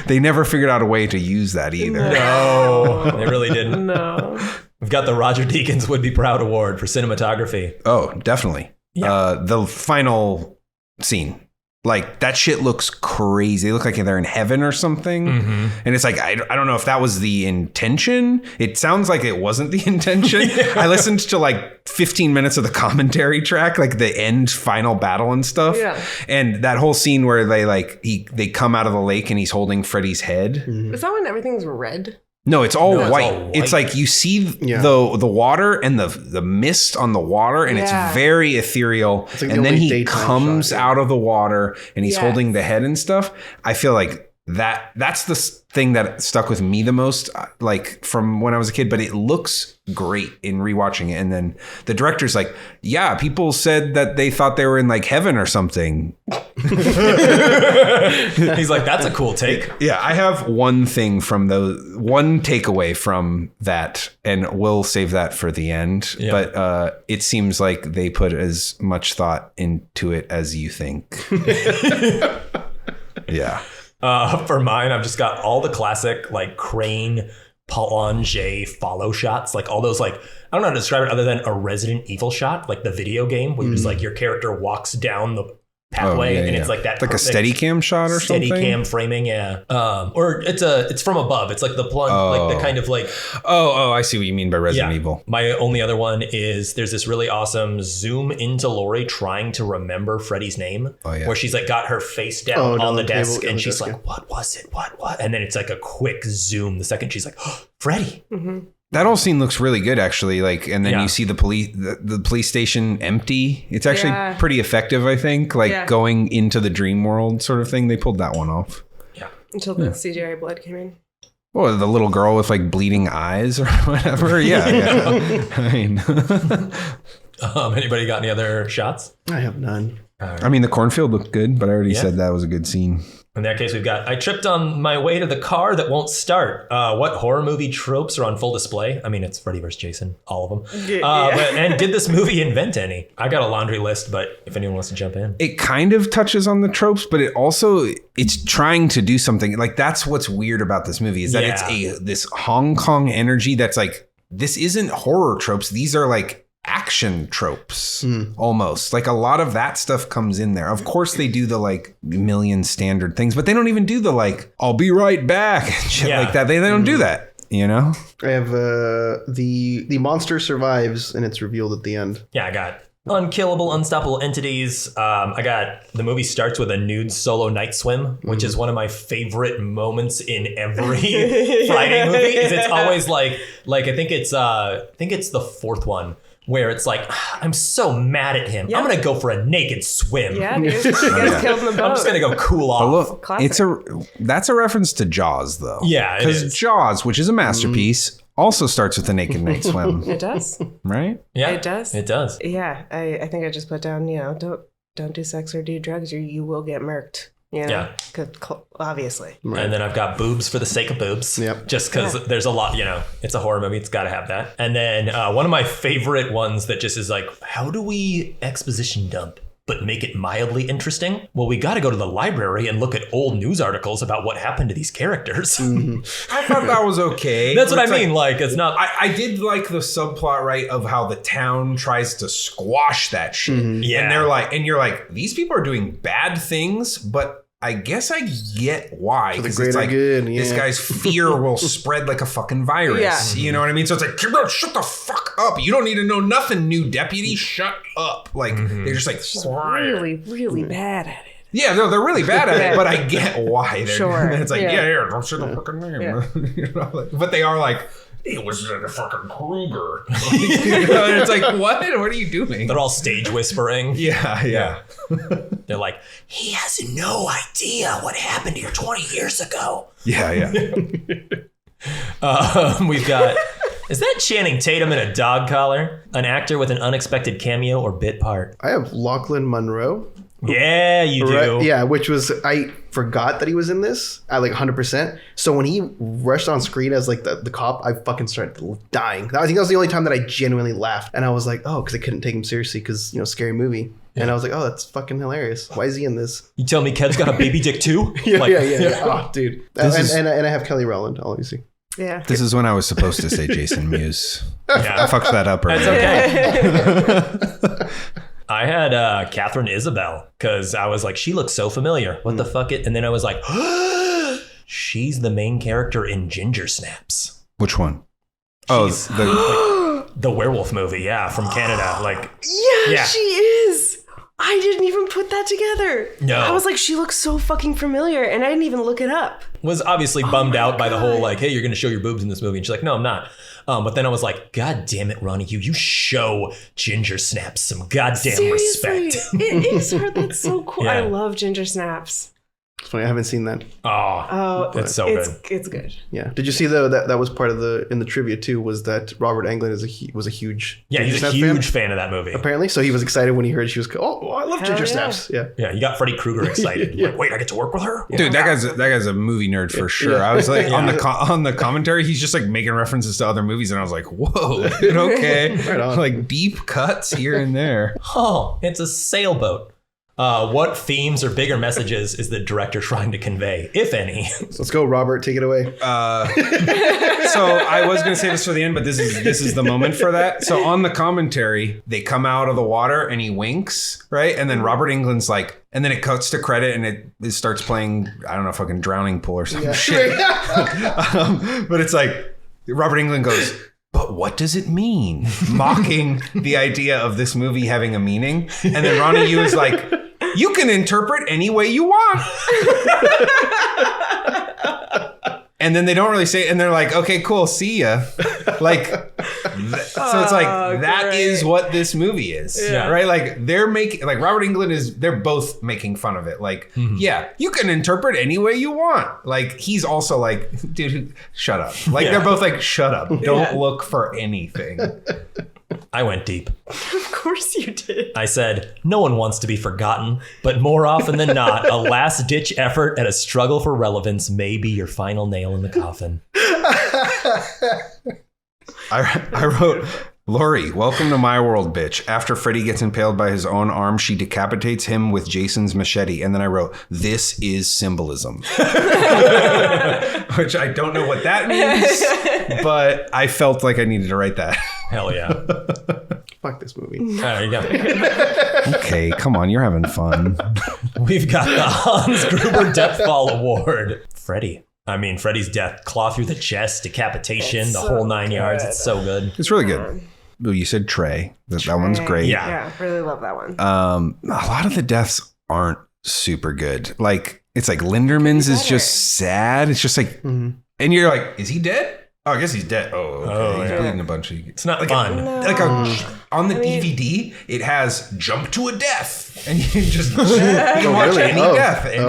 Speaker 3: They never figured out a way to use that either.
Speaker 2: No, they really didn't.
Speaker 8: No.
Speaker 2: We've got the Roger Deakins Would Be Proud Award for cinematography.
Speaker 3: Oh, definitely. Yeah. The final scene. Like, that shit looks crazy. They look like they're in heaven or something. Mm-hmm. And it's like, I don't know if that was the intention. It sounds like it wasn't the intention. Yeah. I listened to like 15 minutes of the commentary track, like the end final battle and stuff. Yeah. And that whole scene where they come out of the lake and he's holding Freddy's head.
Speaker 8: Mm-hmm. Is that when everything's red?
Speaker 3: No, it's all white. It's like you see the water and the mist on the water, and it's very ethereal. Like and then he comes out of the water and he's holding the head and stuff. I feel like that's the thing that stuck with me the most, like from when I was a kid, but it looks great in rewatching it. And then the director's like, yeah, people said that they thought they were in like heaven or something.
Speaker 2: He's like, that's a cool take.
Speaker 3: Yeah, I have one takeaway from that, and we'll save that for the end. Yeah. But it seems like they put as much thought into it as you think. Yeah.
Speaker 2: For mine, I've just got all the classic like crane plonge follow shots, like all those, like, I don't know how to describe it other than a Resident Evil shot, like the video game where just like your character walks down the pathway and it's like that,
Speaker 3: like a Steadicam shot or something.
Speaker 2: Steadicam framing, or it's from above. It's like the plunge, like the kind of like.
Speaker 3: I see what you mean by Resident Evil.
Speaker 2: My only other one is there's this really awesome zoom into Laurie trying to remember Freddy's name, where she's like got her face down on the desk and she's like, "What was it? What?" And then it's like a quick zoom. The second she's like, "Oh, Freddy." Mm-hmm.
Speaker 3: That whole scene looks really good, actually. Like, and then you see the police station empty. It's actually pretty effective, I think. Like going into the dream world sort of thing. They pulled that one off.
Speaker 8: Yeah, until the CGI blood came in.
Speaker 3: Oh, the little girl with like bleeding eyes or whatever. Yeah. I mean,
Speaker 2: anybody got any other shots?
Speaker 5: I have none.
Speaker 3: I mean, the cornfield looked good, but I already said that was a good scene.
Speaker 2: In that case, we've got, I tripped on my way to the car that won't start. What horror movie tropes are on full display? I mean, it's Freddy vs. Jason, all of them. And did this movie invent any? I got a laundry list, but if anyone wants to jump in.
Speaker 3: It kind of touches on the tropes, but it's trying to do something. Like, that's what's weird about this movie, is that it's this Hong Kong energy that's like, this isn't horror tropes. These are like action tropes almost. Like a lot of that stuff comes in there. Of course they do the like million standard things, but they don't even do the like, I'll be right back and shit like that. They don't do that, you know?
Speaker 5: I have the monster survives and it's revealed at the end.
Speaker 2: Yeah, I got unkillable, unstoppable entities. I got, the movie starts with a nude solo night swim, which is one of my favorite moments in every Friday movie. Is it's always like I think it's the fourth one, where it's like, I'm so mad at him. I'm going to go for a naked swim.
Speaker 8: Yeah, dude. You guys killed in the boat.
Speaker 2: I'm just going to go cool off.
Speaker 3: Look, that's a reference to Jaws, though.
Speaker 2: Yeah,
Speaker 3: because Jaws, which is a masterpiece, also starts with a naked night swim.
Speaker 8: It does.
Speaker 3: Right?
Speaker 2: Yeah,
Speaker 8: it does.
Speaker 2: It does.
Speaker 8: Yeah, I think I just put down, don't do sex or do drugs or you will get murked. Yeah, obviously.
Speaker 2: Right. And then I've got boobs for the sake of boobs.
Speaker 5: Yep.
Speaker 2: Just because there's a lot, it's a horror movie. It's got to have that. And then one of my favorite ones that just is like, how do we exposition dump but make it mildly interesting? Well, we got to go to the library and look at old news articles about what happened to these characters.
Speaker 3: I thought that was okay.
Speaker 2: That's what I mean. Like, it's not.
Speaker 3: I did like the subplot, right, of how the town tries to squash that shit.
Speaker 2: Yeah.
Speaker 3: And they're like, and you're like, these people are doing bad things, but I guess I get why.
Speaker 5: For the
Speaker 3: 'Cause
Speaker 5: greater
Speaker 3: it's like,
Speaker 5: good, yeah.
Speaker 3: this guy's fear will spread like a fucking virus.
Speaker 8: Yeah.
Speaker 3: You know what I mean? So it's like, shut the fuck up. You don't need to know nothing, new deputy. Shut up. Like, they're just like,
Speaker 8: Really, really bad at it.
Speaker 3: yeah, no, they're really bad at it, but I get why.
Speaker 8: Sure.
Speaker 3: It's like,
Speaker 8: Yeah.
Speaker 3: don't say the fucking name. You know, like, but they are like, it was the fucking Kruger. You know, and it's like, what? What are you doing?
Speaker 2: They're all stage whispering.
Speaker 3: Yeah.
Speaker 2: They're like, he has no idea what happened here 20 years ago.
Speaker 3: Yeah.
Speaker 2: We've got, is that Channing Tatum in a dog collar? An actor with an unexpected cameo or bit part?
Speaker 5: I have Lachlan Monroe.
Speaker 2: Yeah, you do.
Speaker 5: Right? Yeah, which was, I forgot that he was in this at like 100%. So when he rushed on screen as like the cop, I fucking started dying. I think that was the only time that I genuinely laughed. And I was like, oh, because I couldn't take him seriously because, scary movie. Yeah. And I was like, oh, that's fucking hilarious. Why is he in this?
Speaker 2: You tell me Kev's got a baby dick too?
Speaker 5: Yeah. Oh, dude. And I have Kelly Rowland, obviously.
Speaker 8: Yeah.
Speaker 3: This is when I was supposed to say Jason Mewes.
Speaker 2: Yeah.
Speaker 3: I fucked that up earlier.
Speaker 2: That's okay. I had Catherine Isabel because I was like, she looks so familiar. What the fuck? And then I was like, she's the main character in Ginger Snaps.
Speaker 3: Which one?
Speaker 2: She's the werewolf movie, yeah, from Canada. Like,
Speaker 8: yeah, she is. I didn't even put that together.
Speaker 2: No.
Speaker 8: I was like, she looks so fucking familiar, and I didn't even look it up.
Speaker 2: Was obviously bummed out by the whole like, hey, you're going to show your boobs in this movie. And she's like, no, I'm not. But then I was like, God damn it, Ronnie, you show Ginger Snaps some goddamn respect.
Speaker 8: It is her. That's so cool.
Speaker 2: Yeah.
Speaker 8: I love Ginger Snaps.
Speaker 5: It's funny, I haven't seen that.
Speaker 2: Oh, it's so good.
Speaker 8: It's good.
Speaker 5: Yeah. Did you see though that was part of in the trivia too? Was that Robert Englund was a huge
Speaker 2: Yeah, he's a huge fan of that movie.
Speaker 5: Apparently, so he was excited when he heard she was. Oh, I love Ginger Snaps. Yeah.
Speaker 2: Yeah, you got Freddy Krueger excited. Like, wait, I get to work with her?
Speaker 3: Dude, that guy's a movie nerd for sure. I was like on the commentary, he's just like making references to other movies, and I was like, whoa, okay,
Speaker 5: Right on.
Speaker 3: Like deep cuts here and there.
Speaker 2: Oh, it's a sailboat. What themes or bigger messages is the director trying to convey, if any?
Speaker 5: Let's go, Robert. Take it away.
Speaker 3: So I was going to say this for the end, but this is the moment for that. So on the commentary, they come out of the water and he winks, right? And then Robert Englund's like, and then it cuts to credit and it starts playing, I don't know, fucking Drowning Pool or some shit. But it's like, Robert Englund goes, but what does it mean? Mocking the idea of this movie having a meaning. And then Ronnie Yu is like, you can interpret any way you want. And then they don't really say it, and they're like, okay, cool, see ya. Like, so it's like, that is what this movie is, right? Like, they're making, like, Robert Englund they're both making fun of it. Like, yeah, you can interpret any way you want. Like, he's also like, dude, shut up. Like, they're both like, shut up. Don't look for anything.
Speaker 2: I went deep.
Speaker 8: Of course you did.
Speaker 2: I said, no one wants to be forgotten, but more often than not, a last-ditch effort at a struggle for relevance may be your final nail in the coffin.
Speaker 3: I wrote, Lori, welcome to my world, bitch. After Freddy gets impaled by his own arm, she decapitates him with Jason's machete. And then I wrote, this is symbolism. Which I don't know what that means, but I felt like I needed to write that.
Speaker 2: Hell yeah.
Speaker 5: Fuck this movie.
Speaker 2: There you go.
Speaker 3: Okay, come on, you're having fun.
Speaker 2: We've got the Hans Gruber Deathfall Award. Freddy's death, claw through the chest, decapitation,
Speaker 8: It's
Speaker 2: the
Speaker 8: so
Speaker 2: whole 9
Speaker 8: good.
Speaker 2: yards. It's so good.
Speaker 3: It's really good. Well, you said Trey. That one's great.
Speaker 2: Yeah.
Speaker 8: Really love that one.
Speaker 3: A lot of the deaths aren't super good. Like, it's like Linderman's is just sad. It's just like, and you're like, is he dead? Oh, I guess he's dead. Oh, okay. He's bleeding a bunch. It's
Speaker 2: not fun.
Speaker 3: On the DVD, it has jump to a death. And you can just you can watch any death. And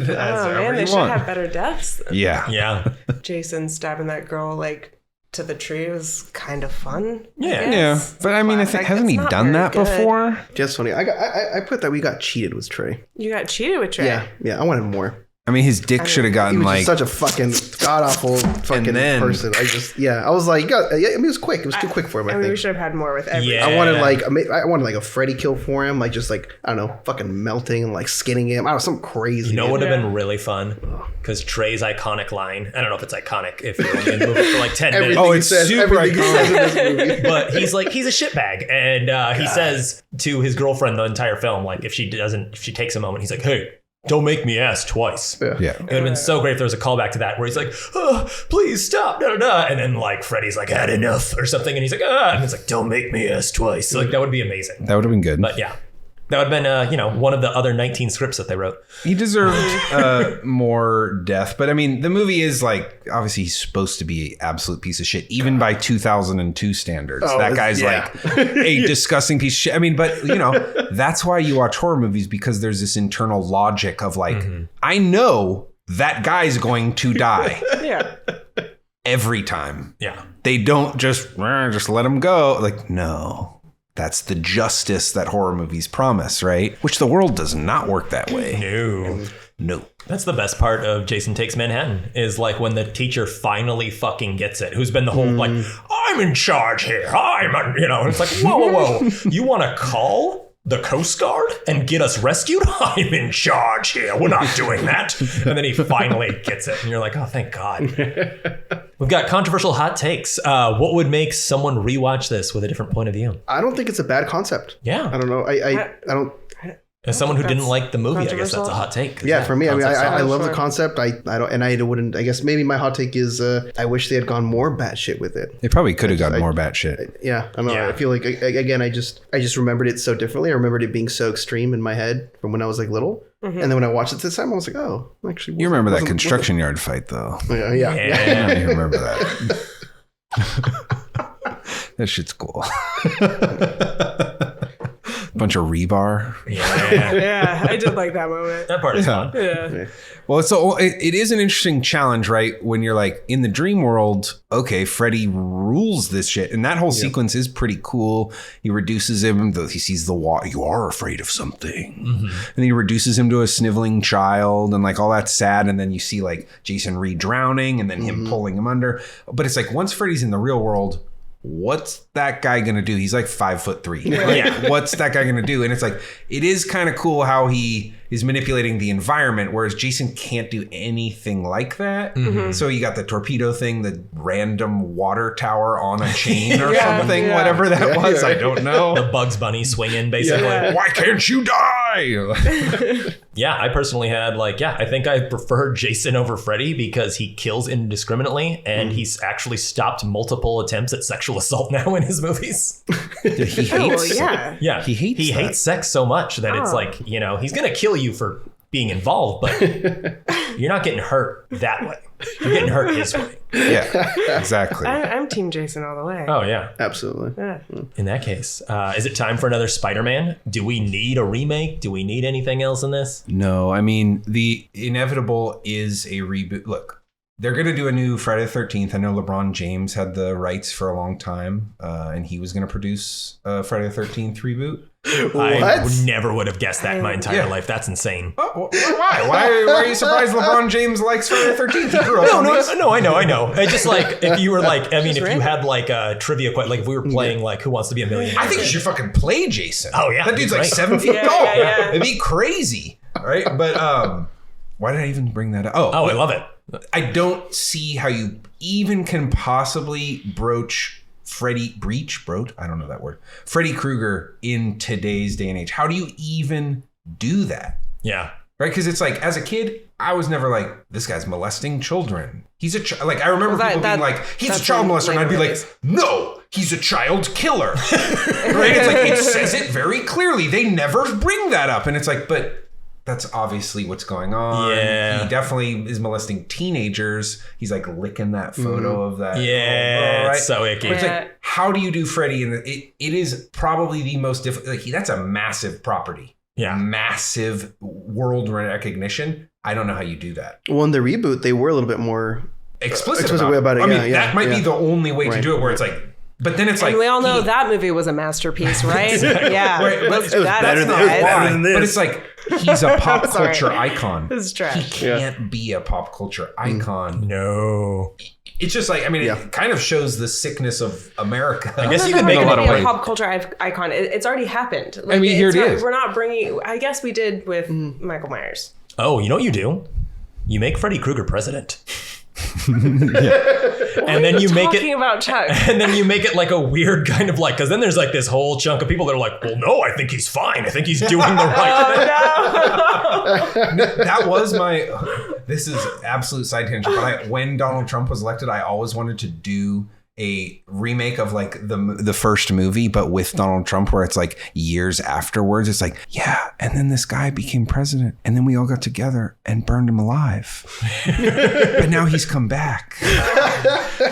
Speaker 8: man, they should have better deaths.
Speaker 3: Yeah.
Speaker 8: Jason stabbing that girl like to the tree was kind of fun.
Speaker 3: Yeah. But I mean, I think, hasn't he done that before?
Speaker 5: Just funny. I put that we got cheated with Trey.
Speaker 8: You got cheated with Trey.
Speaker 5: Yeah. I wanted more.
Speaker 3: I mean, his dick should have
Speaker 5: He
Speaker 3: gotten
Speaker 5: was
Speaker 3: like
Speaker 5: just such a fucking god awful fucking
Speaker 3: then-
Speaker 5: person. I was like, I mean, it was quick. It was too quick for him. I
Speaker 8: I mean, we
Speaker 5: think.
Speaker 8: should have had more with every.
Speaker 2: Yeah.
Speaker 5: I wanted like a Freddy kill for him, like just like I don't know, fucking melting and like skinning him. I don't know, something crazy.
Speaker 2: You know what would have been really fun? Because Trey's iconic line, I don't know if it's iconic if you're only in the movie for like 10 minutes.
Speaker 3: Oh, it's super
Speaker 5: everything he says in this movie.
Speaker 2: But he's a shitbag. And he says to his girlfriend the entire film, like if she takes a moment, he's like, hey, don't make me ask twice.
Speaker 3: Yeah.
Speaker 2: It would have been so great if there was a callback to that where he's like, oh, please stop. And then like Freddy's like, had enough or something. And he's like, and it's like, don't make me ask twice. So, like that would be amazing.
Speaker 3: That would have been good.
Speaker 2: But yeah, that would have been, one of the other 19 scripts that they wrote.
Speaker 3: He deserved more death. But I mean, the movie is like, obviously he's supposed to be an absolute piece of shit, even by 2002 standards. That guy's like a disgusting piece of shit. I mean, but that's why you watch horror movies, because there's this internal logic of like, I know that guy's going to die.
Speaker 8: Yeah.
Speaker 3: Every time.
Speaker 2: Yeah.
Speaker 3: They don't just let him go. Like, no. That's the justice that horror movies promise, right? Which the world does not work that way. No.
Speaker 2: That's the best part of Jason Takes Manhattan is like when the teacher finally fucking gets it, who's been the whole like, I'm in charge here. And it's like, whoa. You want to call the Coast Guard and get us rescued? I'm in charge here. We're not doing that. And then he finally gets it. And you're like, oh, thank God. We've got controversial hot takes. What would make someone rewatch this with a different point of view?
Speaker 5: I don't think it's a bad concept.
Speaker 2: Yeah.
Speaker 5: I don't know. I don't.
Speaker 2: As someone who didn't like the movie, I guess that's a hot take.
Speaker 5: Yeah, for me, I mean, I love the
Speaker 8: Sure.
Speaker 5: concept. I don't, and I wouldn't. I guess maybe my hot take is I wish they had gone more batshit with it.
Speaker 3: They probably could have gotten more batshit.
Speaker 5: Yeah, I don't know.
Speaker 2: Yeah.
Speaker 5: I feel like again, I just remembered it so differently. I remembered it being so extreme in my head from when I was like little, and then when I watched it this time, I was like, oh, actually,
Speaker 3: You remember that construction yard fight, though.
Speaker 5: Yeah.
Speaker 3: I don't even remember that. That shit's cool. Bunch of rebar.
Speaker 2: Yeah.
Speaker 8: Yeah, I did like that moment.
Speaker 2: That part is fun.
Speaker 8: Yeah.
Speaker 3: Well, so it is an interesting challenge, right? When you're like in the dream world, okay, Freddy rules this shit. And that whole sequence is pretty cool. He reduces him, he sees the water. You are afraid of something. And he reduces him to a sniveling child and like all that's sad. And then you see like Jason re-drowning and then him pulling him under. But it's like once Freddy's in the real world, what's that guy gonna do? He's like 5'3".
Speaker 2: Yeah.
Speaker 3: What's that guy gonna do? And it's like, it is kind of cool how he is manipulating the environment, whereas Jason can't do anything like that. So you got the torpedo thing, the random water tower on a chain or something, whatever that was. I don't know.
Speaker 2: The Bugs Bunny swinging, basically.
Speaker 3: Why can't you die?
Speaker 2: Yeah, I personally had I think I prefer Jason over Freddy because he kills indiscriminately and he's actually stopped multiple attempts at sexual assault now in his movies.
Speaker 3: He
Speaker 8: Oh,
Speaker 3: hates
Speaker 8: yeah.
Speaker 2: Yeah,
Speaker 3: He hates that.
Speaker 2: hates sex so much that it's like, he's going to kill you for being involved, but you're not getting hurt that way. You're getting hurt his way.
Speaker 3: Yeah, exactly.
Speaker 8: I'm Team Jason all the way.
Speaker 2: Oh, yeah.
Speaker 5: Absolutely.
Speaker 8: Yeah.
Speaker 2: In that case, is it time for another Spider-Man? Do we need a remake? Do we need anything else in this?
Speaker 3: No, I mean, the inevitable is a reboot. Look, they're going to do a new Friday the 13th. I know LeBron James had the rights for a long time, and he was going to produce a Friday the 13th reboot.
Speaker 2: I never would have guessed that in my entire life. That's insane.
Speaker 3: Oh, why? Why are you surprised LeBron James likes Friday the 13th? He grew up on these.
Speaker 2: No, I know. I just if you were if you had a trivia question, if we were playing Who Wants to Be a Millionaire?
Speaker 3: I think you should fucking play Jason.
Speaker 2: Oh, yeah.
Speaker 3: That dude's
Speaker 2: Right.
Speaker 3: 7 feet
Speaker 8: Yeah,
Speaker 3: tall.
Speaker 8: yeah.
Speaker 3: It'd be crazy. Right? But why did I even bring that up?
Speaker 2: Oh, I love it.
Speaker 3: I don't see how you even can possibly broach Freddy Krueger in today's day and age. How do you even do that?
Speaker 2: Yeah.
Speaker 3: Right? Because it's like, as a kid, I was never like, this guy's molesting children. He's a I remember people being like, he's a child molester. And I'd be like, no, he's a child killer. Right? It's like, it says it very clearly. They never bring that up. And it's like, but that's obviously what's going on.
Speaker 2: Yeah.
Speaker 3: He definitely is molesting teenagers. He's like licking that photo of that.
Speaker 2: Yeah,
Speaker 3: right?
Speaker 2: it's so icky.
Speaker 3: But it's like, how do you do Freddy? And it is probably the most difficult. That's a massive property.
Speaker 2: Yeah.
Speaker 3: Massive world recognition. I don't know how you do that.
Speaker 5: Well, in the reboot, they were a little bit more
Speaker 3: Explicit
Speaker 5: about it.
Speaker 3: I mean,
Speaker 5: yeah,
Speaker 3: that might be the only way to
Speaker 5: Right.
Speaker 3: do it, where it's like, But then it's
Speaker 8: And
Speaker 3: like
Speaker 8: we all know that movie was a masterpiece, right? Yeah.
Speaker 3: Right, but
Speaker 8: That's
Speaker 5: better
Speaker 8: why.
Speaker 5: than this.
Speaker 3: But it's like he's a pop
Speaker 8: Sorry.
Speaker 3: culture icon.
Speaker 8: This is trash.
Speaker 3: He can't be a pop culture icon.
Speaker 2: No.
Speaker 3: It's just like, I mean, it kind of shows the sickness of America.
Speaker 2: I guess you
Speaker 8: It
Speaker 2: could make
Speaker 8: doesn't
Speaker 2: a
Speaker 8: have
Speaker 2: lot
Speaker 8: to
Speaker 2: of
Speaker 8: be
Speaker 2: ways.
Speaker 8: a pop culture icon. It's already happened. Like,
Speaker 3: I mean, here it
Speaker 8: not-
Speaker 3: is.
Speaker 8: We're not bringing. I guess we did with Michael Myers.
Speaker 2: Oh, you know what you do? You make Freddy Krueger president. And then you make
Speaker 8: Talking
Speaker 2: it
Speaker 8: about Chuck.
Speaker 2: and then you make it like a weird kind of like, because then there's like this whole chunk of people that are like, well, no, I think he's fine. I think he's doing the right thing.
Speaker 3: That was my. This is absolute side tangent. But when Donald Trump was elected, I always wanted to do a remake of like the first movie, but with Donald Trump, where it's like years afterwards. It's like, yeah, and then this guy became president, and then we all got together and burned him alive. But now he's come back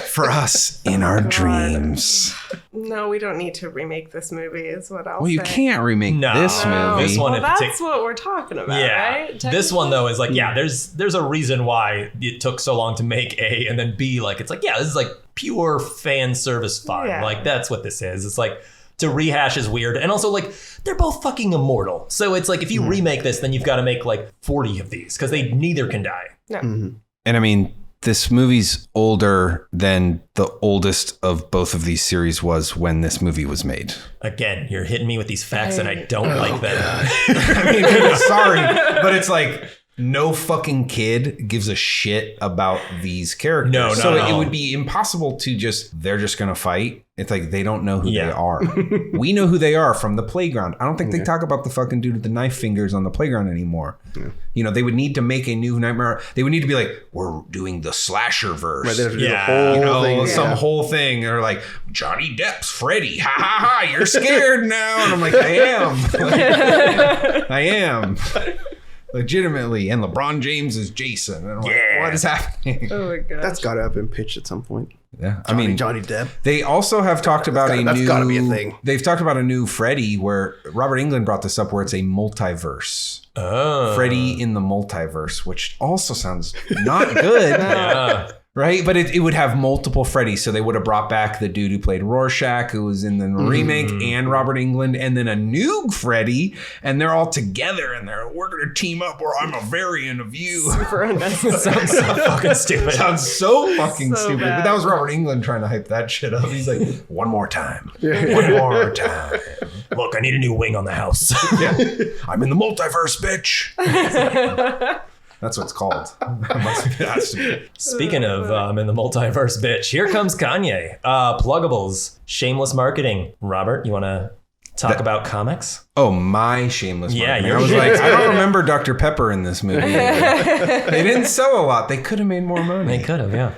Speaker 3: for us in our dreams.
Speaker 8: No, we don't need to remake this movie. Is what I'll
Speaker 3: Well, you
Speaker 8: say.
Speaker 3: can't remake this movie.
Speaker 2: This one
Speaker 8: Well,
Speaker 2: in
Speaker 8: that's
Speaker 2: particular.
Speaker 8: what we're talking about,
Speaker 2: Yeah,
Speaker 8: right?
Speaker 2: this one though is like, yeah, there's a reason why it took so long to make A, and then B, like it's like, yeah, this is like pure fan service fun.
Speaker 8: Yeah.
Speaker 2: Like that's what this is. It's like to rehash is weird, and also like they're both fucking immortal. So it's like if you remake this, then you've got to make like 40 of these because they neither can die.
Speaker 8: No.
Speaker 3: And I mean, this movie's older than the oldest of both of these series was when this movie was made.
Speaker 2: Again, you're hitting me with these facts, and I don't like them.
Speaker 3: I mean, I'm sorry, but it's like no fucking kid gives a shit about these characters.
Speaker 2: No,
Speaker 3: so
Speaker 2: not at
Speaker 3: it
Speaker 2: all.
Speaker 3: would be impossible to they're just going to fight. It's like they don't know who
Speaker 2: Yeah.
Speaker 3: they are. We know who they are from the playground. I don't think they talk about the fucking dude with the knife fingers on the playground anymore. You know, they would need to make a new Nightmare. They would need to be like, we're doing the slasher verse.
Speaker 5: Right, they have to do
Speaker 2: Yeah.
Speaker 5: the whole
Speaker 3: You know,
Speaker 5: thing.
Speaker 3: some whole thing, or like Johnny Depp's Freddy. Ha ha ha! You're scared now, and I'm like, I am. I am. Legitimately, and LeBron James is Jason. And I'm like, what is happening?
Speaker 8: Oh my god.
Speaker 5: That's got to have been pitched at some point.
Speaker 3: Yeah, I mean,
Speaker 5: Johnny Depp.
Speaker 3: they also have talked about
Speaker 5: That's gotta be a thing.
Speaker 3: They've talked about a new Freddy, where Robert Englund brought this up, where it's a multiverse.
Speaker 2: Oh,
Speaker 3: Freddy in the multiverse, which also sounds not good.
Speaker 2: yeah.
Speaker 3: Right? But it would have multiple Freddys. So they would have brought back the dude who played Rorschach, who was in the remake, and Robert Englund, and then a new Freddy. And they're all together, and we're going to team up, or I'm a variant of you.
Speaker 8: super unnecessary.
Speaker 2: Sounds so fucking stupid.
Speaker 3: Sounds so fucking
Speaker 8: So
Speaker 3: stupid.
Speaker 8: bad.
Speaker 3: But that was Robert Englund trying to hype that shit up. He's like, one more time. One more time.
Speaker 2: Look, I need a new wing on the house.
Speaker 3: Yeah. I'm in the multiverse, bitch. That's what it's called. That's
Speaker 2: Speaking of in the multiverse, bitch, here comes Kanye. Pluggables, shameless marketing. Robert, you want to talk about comics?
Speaker 3: Oh, my shameless
Speaker 2: Yeah,
Speaker 3: marketing.
Speaker 2: you're
Speaker 3: I was
Speaker 2: shameless.
Speaker 3: like, I don't remember Dr. Pepper in this movie. They didn't sell a lot. They could have made more money.
Speaker 2: They could have, yeah.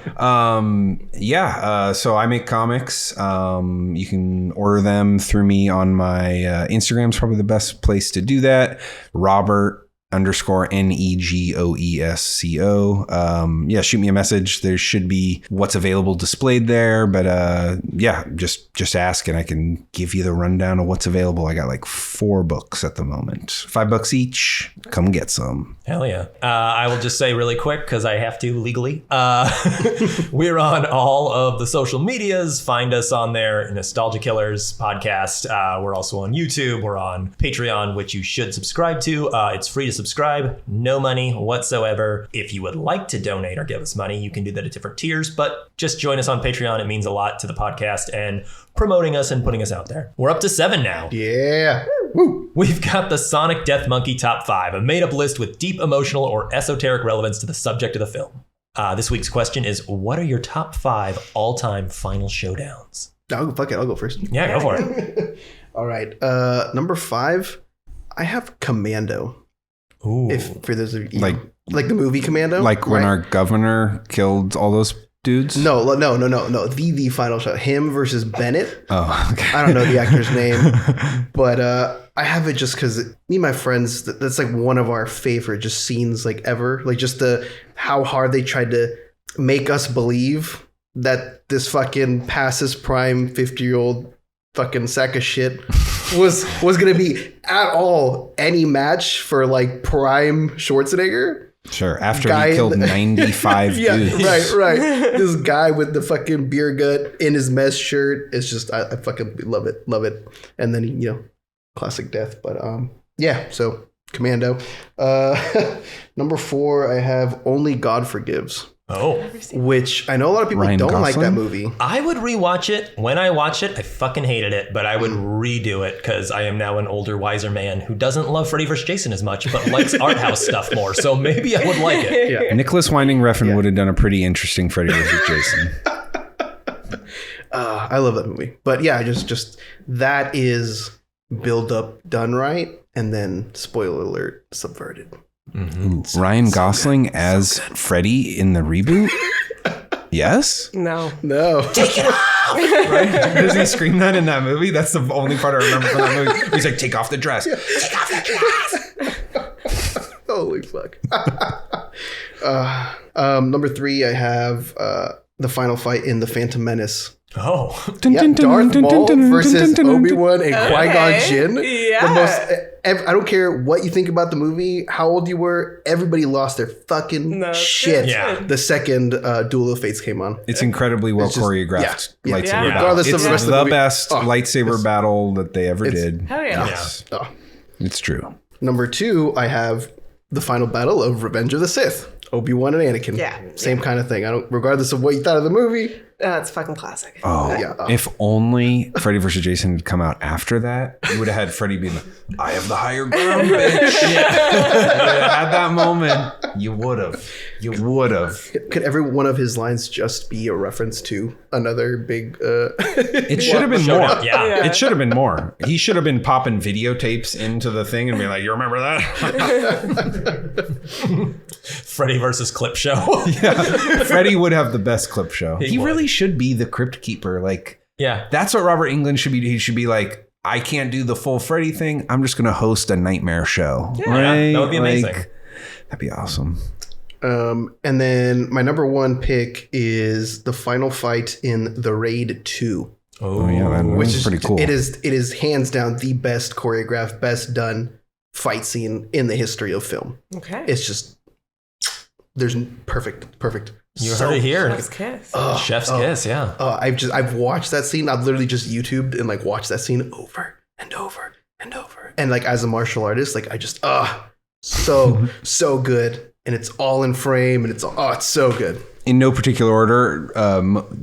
Speaker 3: So I make comics. You can order them through me on my Instagram's probably the best place to do that. Robert_Negoesco. Yeah, shoot me a message. There should be what's available displayed there. But yeah, just ask and I can give you the rundown of what's available. I got like 4 books at the moment. $5 each. Come get some.
Speaker 2: Hell yeah. I will just say really quick, because I have to legally. We're on all of the social medias. Find us on there, Nostalgia Killers podcast. We're also on YouTube. We're on Patreon, which you should subscribe to. It's free to subscribe. No money whatsoever. If you would like to donate or give us money, you can do that at different tiers. But just join us on Patreon. It means a lot to the podcast and promoting us and putting us out there. We're up to 7 now.
Speaker 5: Yeah. Woo.
Speaker 2: We've got the Sonic Death Monkey Top 5, a made-up list with deep emotional or esoteric relevance to the subject of the film. This week's question is, what are your top 5 all-time final showdowns?
Speaker 5: Fuck it. I'll go first.
Speaker 2: Yeah, go for it.
Speaker 5: All right. Number 5, I have Commando.
Speaker 2: Ooh.
Speaker 5: If for those of you
Speaker 3: Like-
Speaker 5: like the movie Commando,
Speaker 3: Like when
Speaker 5: right?
Speaker 3: our governor killed all those dudes?
Speaker 5: No. The final shot, him versus Bennett.
Speaker 3: Oh, okay.
Speaker 5: I don't know the actor's name, but I have it just because me and my friends. That's like one of our favorite just scenes like ever. Like just how hard they tried to make us believe that this fucking past his prime 50-year-old fucking sack of shit was gonna be at all any match for like prime Schwarzenegger.
Speaker 3: Sure. After
Speaker 5: Guy
Speaker 3: he
Speaker 5: in
Speaker 3: killed
Speaker 5: the-
Speaker 3: 95
Speaker 5: Yeah,
Speaker 3: dudes.
Speaker 5: right. This guy with the fucking beer gut in his mesh shirt. It's just I fucking love it. And then classic death. But yeah. So Commando. Number 4, I have Only God Forgives,
Speaker 2: Oh.
Speaker 5: which I know a lot of people
Speaker 3: Ryan
Speaker 5: don't like that
Speaker 3: Gosling?
Speaker 5: movie.
Speaker 2: I would rewatch it. When I watched it, I fucking hated it, but I would redo it because I am now an older, wiser man who doesn't love Freddy vs. Jason as much, but likes art house stuff more. So maybe I would like it.
Speaker 5: Yeah.
Speaker 3: Nicholas Winding Refn would have done a pretty interesting Freddy vs. Jason.
Speaker 5: I love that movie. But yeah, just that is build up done right, and then spoiler alert, subverted.
Speaker 3: Ooh, Ryan Gosling as Freddy in the reboot? Yes?
Speaker 8: No.
Speaker 5: Take it off.
Speaker 3: Right? Does he scream that in that movie? That's the only part I remember from that movie. He's like, take off the dress. Take off the dress.
Speaker 5: Holy fuck. Number 3, I have the final fight in The Phantom Menace.
Speaker 2: Oh.
Speaker 5: Yeah, Darth Maul versus Obi-Wan and Qui-Gon Jinn.
Speaker 8: Yeah.
Speaker 5: The most, I don't care what you think about the movie, how old you were, everybody lost their fucking shit
Speaker 2: Yeah.
Speaker 5: the second Duel of Fates came on.
Speaker 3: It's incredibly well
Speaker 5: It's just-
Speaker 3: choreographed
Speaker 5: yeah.
Speaker 3: lightsaber
Speaker 8: Yeah.
Speaker 3: battle.
Speaker 5: Regardless of
Speaker 3: It's
Speaker 5: the rest of the
Speaker 3: the
Speaker 5: movie.
Speaker 3: best
Speaker 5: Oh,
Speaker 3: lightsaber battle that they ever
Speaker 5: it's-
Speaker 3: did.
Speaker 8: Hell yeah.
Speaker 3: Yes.
Speaker 5: Oh.
Speaker 3: It's true.
Speaker 5: Number 2, I have the final battle of Revenge of the Sith. Obi-Wan and Anakin.
Speaker 8: Yeah.
Speaker 5: Same kind of thing. Regardless of what you thought of the movie.
Speaker 8: It's fucking classic.
Speaker 3: Oh,
Speaker 5: Yeah.
Speaker 3: if only Freddy vs. Jason had come out after that, you would have had Freddy being like, I have the higher ground, bitch. You would have had that moment. You would have.
Speaker 5: Could every one of his lines just be a reference to another big...
Speaker 3: It should have been more.
Speaker 2: Showdown, yeah.
Speaker 3: It should have been more. He should have been popping videotapes into the thing and being like, you remember that?
Speaker 2: Freddy versus Clip Show.
Speaker 3: Freddy would have the best clip show. He
Speaker 2: would.
Speaker 3: really should be the crypt keeper. Like,
Speaker 2: Yeah.
Speaker 3: that's what Robert Englund should be. He should be like, I can't do the full Freddy thing. I'm just going to host a nightmare show. Right?
Speaker 2: That would be amazing.
Speaker 3: That'd be awesome.
Speaker 5: And then my number 1 pick is the final fight in The Raid 2.
Speaker 3: Oh yeah, that
Speaker 5: Which
Speaker 3: was
Speaker 5: is
Speaker 3: pretty cool.
Speaker 5: It is hands down the best choreographed, best done fight scene in the history of film.
Speaker 8: Okay.
Speaker 5: It's just there's perfect.
Speaker 2: You heard it here.
Speaker 8: Chef's kiss.
Speaker 2: Chef's kiss, yeah.
Speaker 5: I've watched that scene. I've literally just YouTubed and like watched that scene over and over and over. And like as a martial artist, like I just so good. And it's all in frame and it's so good.
Speaker 3: In no particular order,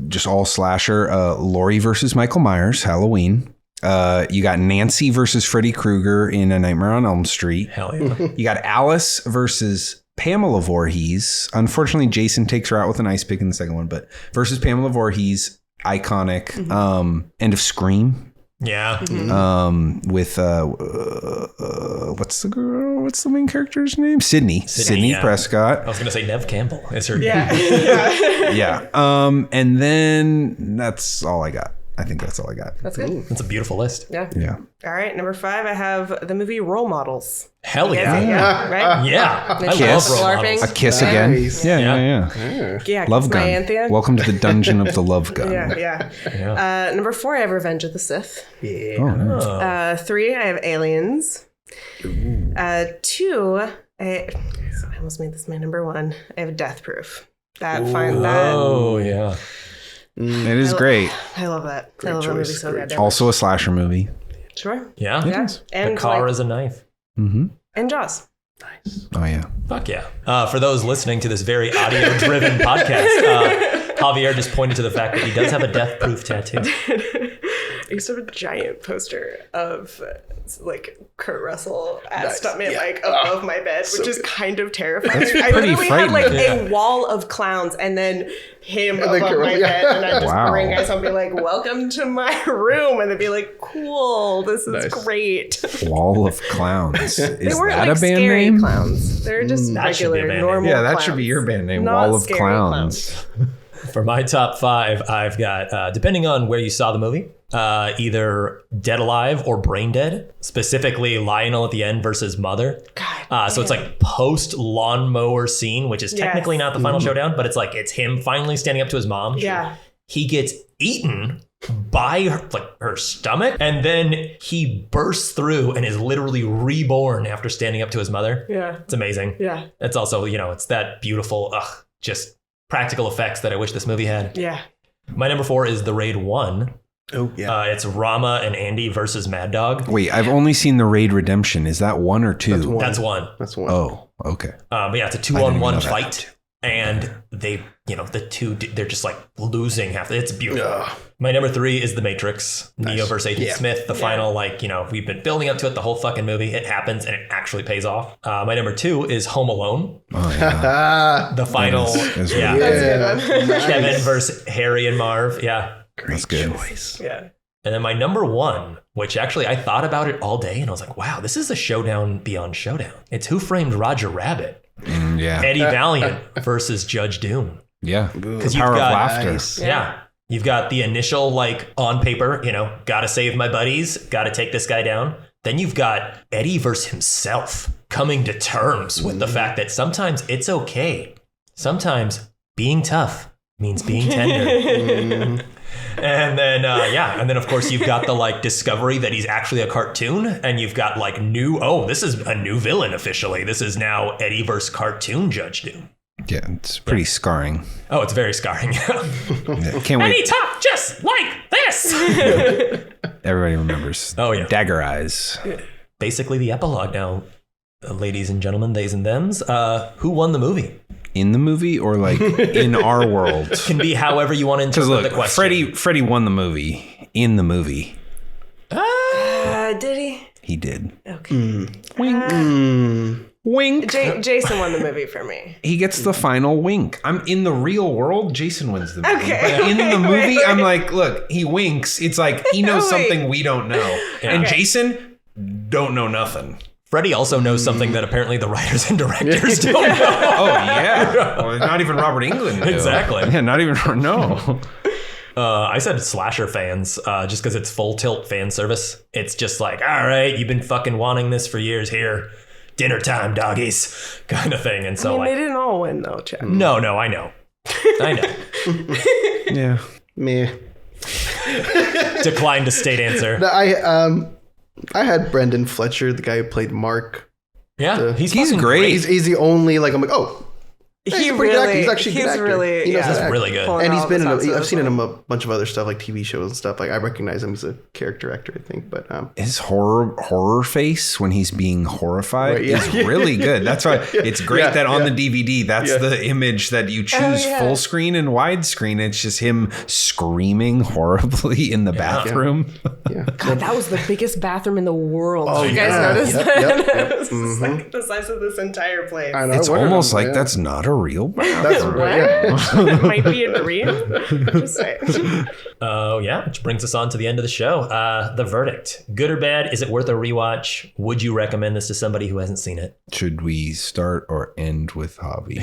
Speaker 3: just all slasher. Laurie versus Michael Myers, Halloween. You got Nancy versus Freddy Krueger in A Nightmare on Elm Street.
Speaker 2: Hell yeah.
Speaker 3: You got Alice versus Pamela Voorhees. Unfortunately, Jason takes her out with an ice pick in the second one, but versus Pamela Voorhees, iconic. End of Scream.
Speaker 2: Yeah.
Speaker 3: With what's the main character's name? Sydney
Speaker 2: yeah.
Speaker 3: Prescott.
Speaker 2: I was going to say Nev Campbell is her
Speaker 8: Yeah.
Speaker 3: Yeah. And then that's all I got. I think that's all I got.
Speaker 8: That's good.
Speaker 2: That's a beautiful list.
Speaker 8: Yeah.
Speaker 3: Yeah.
Speaker 8: All right. Number 5, I have the movie Role Models.
Speaker 2: Hell yeah.
Speaker 8: Yeah. Right?
Speaker 2: Yeah. I
Speaker 3: Kiss.
Speaker 2: love role
Speaker 8: LARPing.
Speaker 2: models.
Speaker 3: A kiss
Speaker 5: Nice.
Speaker 3: again.
Speaker 5: Yeah.
Speaker 3: Yeah.
Speaker 8: Yeah.
Speaker 3: Love
Speaker 8: kiss
Speaker 3: gun.
Speaker 8: my Anthea.
Speaker 3: Welcome to the dungeon of the love gun.
Speaker 8: Yeah. Number 4, I have Revenge of the Sith.
Speaker 5: Yeah.
Speaker 3: Oh, nice.
Speaker 8: 3, I have Aliens. 2, I almost made this my number 1. I have Death Proof. That.
Speaker 2: Oh, yeah.
Speaker 3: It is great.
Speaker 8: I love that. I love that movie so goddamn.
Speaker 3: Also a slasher movie.
Speaker 8: Sure.
Speaker 2: Yeah.
Speaker 8: Yeah.
Speaker 2: The
Speaker 8: And
Speaker 2: car
Speaker 8: like,
Speaker 2: is a knife.
Speaker 3: Mm-hmm.
Speaker 8: and Jaws.
Speaker 3: Oh yeah.
Speaker 2: Fuck yeah. For those listening to this very audio-driven podcast, Javier just pointed to the fact that he does have a death-proof tattoo.
Speaker 8: I used to have a giant poster of like Kurt Russell as Stuntman like above my bed, which is kind of terrifying.
Speaker 3: That's
Speaker 8: I
Speaker 3: pretty
Speaker 8: literally had like
Speaker 3: frightening.
Speaker 8: a wall of clowns and then him
Speaker 5: then
Speaker 8: above
Speaker 5: Kurt
Speaker 8: my
Speaker 5: Russell,
Speaker 8: bed, and I just
Speaker 3: Wow.
Speaker 8: bring guys home and be like, "Welcome to my room," and they'd be like, "Cool, this is great."
Speaker 3: Wall of Clowns.
Speaker 8: They
Speaker 3: Is
Speaker 8: weren't
Speaker 3: that
Speaker 8: like
Speaker 3: a band
Speaker 8: scary
Speaker 3: name?
Speaker 8: clowns. They're just
Speaker 2: That should be a
Speaker 8: regular,
Speaker 2: band name.
Speaker 8: normal.
Speaker 3: Yeah, that
Speaker 8: clowns.
Speaker 3: should be your band name.
Speaker 8: Not
Speaker 3: Wall of
Speaker 8: scary
Speaker 3: Clowns.
Speaker 2: For my top 5, I've got, depending on where you saw the movie, either Dead Alive or Brain Dead, specifically Lionel at the end versus Mother. So it's like post lawnmower scene, which is technically not the final showdown, but it's like it's him finally standing up to his mom.
Speaker 8: Yeah.
Speaker 2: He gets eaten by her stomach, and then he bursts through and is literally reborn after standing up to his mother.
Speaker 8: Yeah.
Speaker 2: It's amazing.
Speaker 8: Yeah.
Speaker 2: It's also, it's that beautiful, just practical effects that I wish this movie had.
Speaker 8: Yeah.
Speaker 2: My number 4 is The Raid 1.
Speaker 5: Oh, yeah.
Speaker 2: It's Rama and Andy versus Mad Dog.
Speaker 3: Wait, I've only seen The Raid Redemption. Is that 1 or 2?
Speaker 2: That's one.
Speaker 5: That's one.
Speaker 3: Oh, okay.
Speaker 2: But yeah, it's a 2-on-1 fight. And they, the two, they're just like losing half. It's beautiful.
Speaker 5: Ugh.
Speaker 2: My number 3 is The Matrix. Neo versus Agent
Speaker 5: Yeah.
Speaker 2: Smith. The final, we've been building up to it the whole fucking movie. It happens and it actually pays off. My number 2 is Home Alone.
Speaker 3: Oh, yeah.
Speaker 2: The final,
Speaker 3: That's
Speaker 2: yeah.
Speaker 8: That's a good one.
Speaker 2: Kevin versus Harry and Marv. Yeah.
Speaker 3: That's good.
Speaker 8: Yeah.
Speaker 2: And then my number 1, which actually I thought about it all day and I was like, wow, this is a showdown beyond showdown. It's Who Framed Roger Rabbit?
Speaker 3: Yeah.
Speaker 2: Eddie Valiant versus Judge Doom.
Speaker 3: Yeah.
Speaker 2: Because
Speaker 3: Power of laughter.
Speaker 5: Nice.
Speaker 2: Yeah. You've got the initial, on paper, gotta save my buddies, gotta take this guy down. Then you've got Eddie versus himself coming to terms with the fact that sometimes it's okay. Sometimes being tough means being tender. And then, and then of course you've got the discovery that he's actually a cartoon, and you've got this is a new villain officially. This is now Eddie versus cartoon Judge Doom.
Speaker 3: Yeah, it's pretty scarring.
Speaker 2: Oh, it's very scarring.
Speaker 3: Yeah, can't
Speaker 2: And he
Speaker 3: wait.
Speaker 2: talked just like this.
Speaker 3: Everybody remembers.
Speaker 2: Oh, yeah.
Speaker 3: Dagger eyes.
Speaker 2: Basically the epilogue now, ladies and gentlemen, theys and thems. Who won the movie?
Speaker 3: In the movie or in our world?
Speaker 2: Can be however you want to
Speaker 3: Because
Speaker 2: interpret
Speaker 3: look,
Speaker 2: the question.
Speaker 3: Freddie won the movie. In the movie.
Speaker 8: Did he?
Speaker 3: He did.
Speaker 8: Okay.
Speaker 3: Wink.
Speaker 8: Jason won the movie for me.
Speaker 3: He gets the final wink. I'm in the real world. Jason wins the movie.
Speaker 8: Okay.
Speaker 3: But in the movie,
Speaker 8: Wait.
Speaker 3: I'm like, look, he winks. It's like he knows
Speaker 8: Wait.
Speaker 3: something we don't know. And Jason don't know nothing.
Speaker 2: Freddie also knows something that apparently the writers and directors don't know.
Speaker 3: Oh, yeah. Well, not even Robert Englund knew.
Speaker 2: Exactly.
Speaker 3: Yeah, not even, no.
Speaker 2: I said slasher fans, just because it's full tilt fan service. It's just all right, you've been fucking wanting this for years here. Dinner time, doggies, kind of thing. And so
Speaker 8: They didn't all win though, Chad.
Speaker 2: no, I know.
Speaker 3: Yeah.
Speaker 5: Meh.
Speaker 2: Decline to state answer.
Speaker 5: No, I had Brendan Fletcher, the guy who played Mark.
Speaker 2: Yeah, he's
Speaker 3: fucking great.
Speaker 5: He's the only I'm like, oh, he's a pretty good actor. He's actually a good actor.
Speaker 8: really,
Speaker 5: He knows how to
Speaker 2: He's
Speaker 5: act.
Speaker 2: really good.
Speaker 5: And he's been I've seen him in a bunch of other stuff like TV shows and stuff. I recognize him as a character actor, I think. But
Speaker 3: His horror face when he's being horrified
Speaker 5: Right, yeah.
Speaker 3: is really good. That's why it's great
Speaker 5: Yeah,
Speaker 3: that on
Speaker 5: yeah.
Speaker 3: the DVD, that's the image that you choose
Speaker 8: yeah.
Speaker 3: full screen and widescreen. It's just him screaming horribly in the bathroom.
Speaker 5: yeah.
Speaker 8: God, that was the biggest bathroom in the world.
Speaker 5: Oh,
Speaker 8: Did you guys
Speaker 5: yeah.
Speaker 8: notice
Speaker 5: Yep,
Speaker 8: that?
Speaker 5: yep, yep.
Speaker 8: It was like the size of this entire place.
Speaker 5: I know.
Speaker 3: It's
Speaker 5: I wondered,
Speaker 3: almost
Speaker 5: I'm
Speaker 3: like that's not a real bathroom.
Speaker 5: That's right.
Speaker 8: It might be a dream. Just saying.
Speaker 2: Which brings us on to the end of the show. The verdict. Good or bad? Is it worth a rewatch? Would you recommend this to somebody who hasn't seen it?
Speaker 3: Should we start or end with Javi?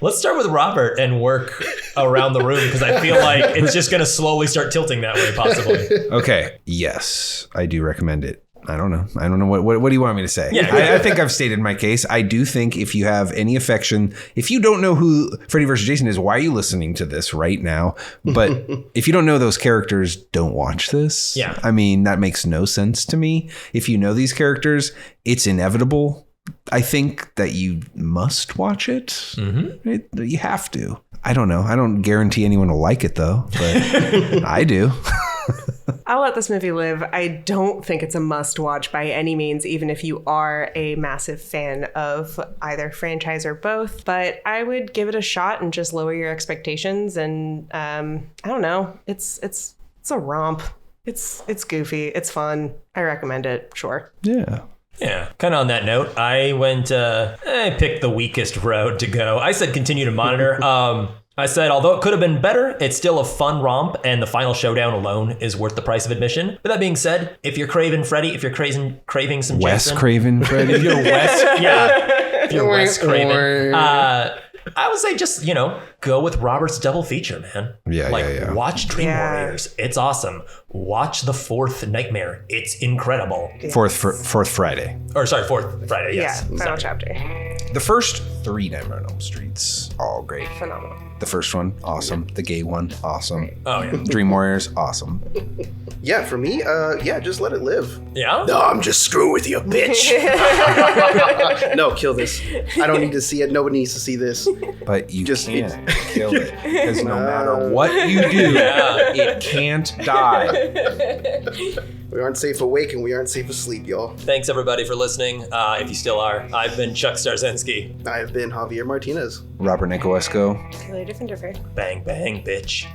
Speaker 2: Let's start with Robert and work around the room because I feel like it's just going to slowly start tilting that way, possibly.
Speaker 3: Okay. Yes, I do recommend it. I don't know. What do you want me to say?
Speaker 2: Yeah.
Speaker 3: I think I've stated my case. I do think if you have any affection, if you don't know who Freddy vs. Jason is, why are you listening to this right now? But if you don't know those characters, don't watch this.
Speaker 2: Yeah.
Speaker 3: I mean, that makes no sense to me. If you know these characters, it's inevitable. I think that you must watch it. Mm-hmm. You have to. I don't know. I don't guarantee anyone will like it though, but I do.
Speaker 8: I'll let this movie live. I don't think it's a must-watch by any means, even if you are a massive fan of either franchise or both. But I would give it a shot and just lower your expectations. And I don't know. It's a romp. It's goofy. It's fun. I recommend it. Sure.
Speaker 3: Yeah.
Speaker 2: Yeah, kind of on that note, I picked the weakest road to go. I said continue to monitor. I said, although it could have been better, it's still a fun romp, and the final showdown alone is worth the price of admission. But that being said, if you're craving Freddy, if you're craving some
Speaker 3: Wes
Speaker 2: Jason,
Speaker 3: Craven Freddy.
Speaker 2: if you're Wes Craven, I would say just, go with Robert's double feature, man.
Speaker 3: Yeah.
Speaker 2: Watch Dream
Speaker 8: Yeah.
Speaker 2: Warriors. It's awesome. Watch The Fourth Nightmare. It's incredible.
Speaker 3: Fourth Friday.
Speaker 2: Or sorry, Fourth Friday. Yes.
Speaker 8: Yeah, final chapter.
Speaker 3: The first 3 Nightmare on Elm Streets, all great.
Speaker 8: Phenomenal.
Speaker 3: The first one, awesome. The gay one, awesome.
Speaker 2: Oh yeah.
Speaker 3: Dream Warriors, awesome.
Speaker 5: Yeah, for me, just let it live.
Speaker 2: Yeah.
Speaker 5: No, I'm just screwing with you, bitch. No, kill this. I don't need to see it. Nobody needs to see this.
Speaker 3: But you
Speaker 5: Just-
Speaker 3: can't kill it. Because no matter what you do, it can't die.
Speaker 5: We aren't safe awake and we aren't safe asleep, y'all.
Speaker 2: Thanks everybody for listening. If you still are, I've been Chuck Starzenski.
Speaker 5: I have been Javier Martinez.
Speaker 3: Robert Negoesco.
Speaker 8: Tequila Diffenderfer.
Speaker 2: Bang bang, bitch.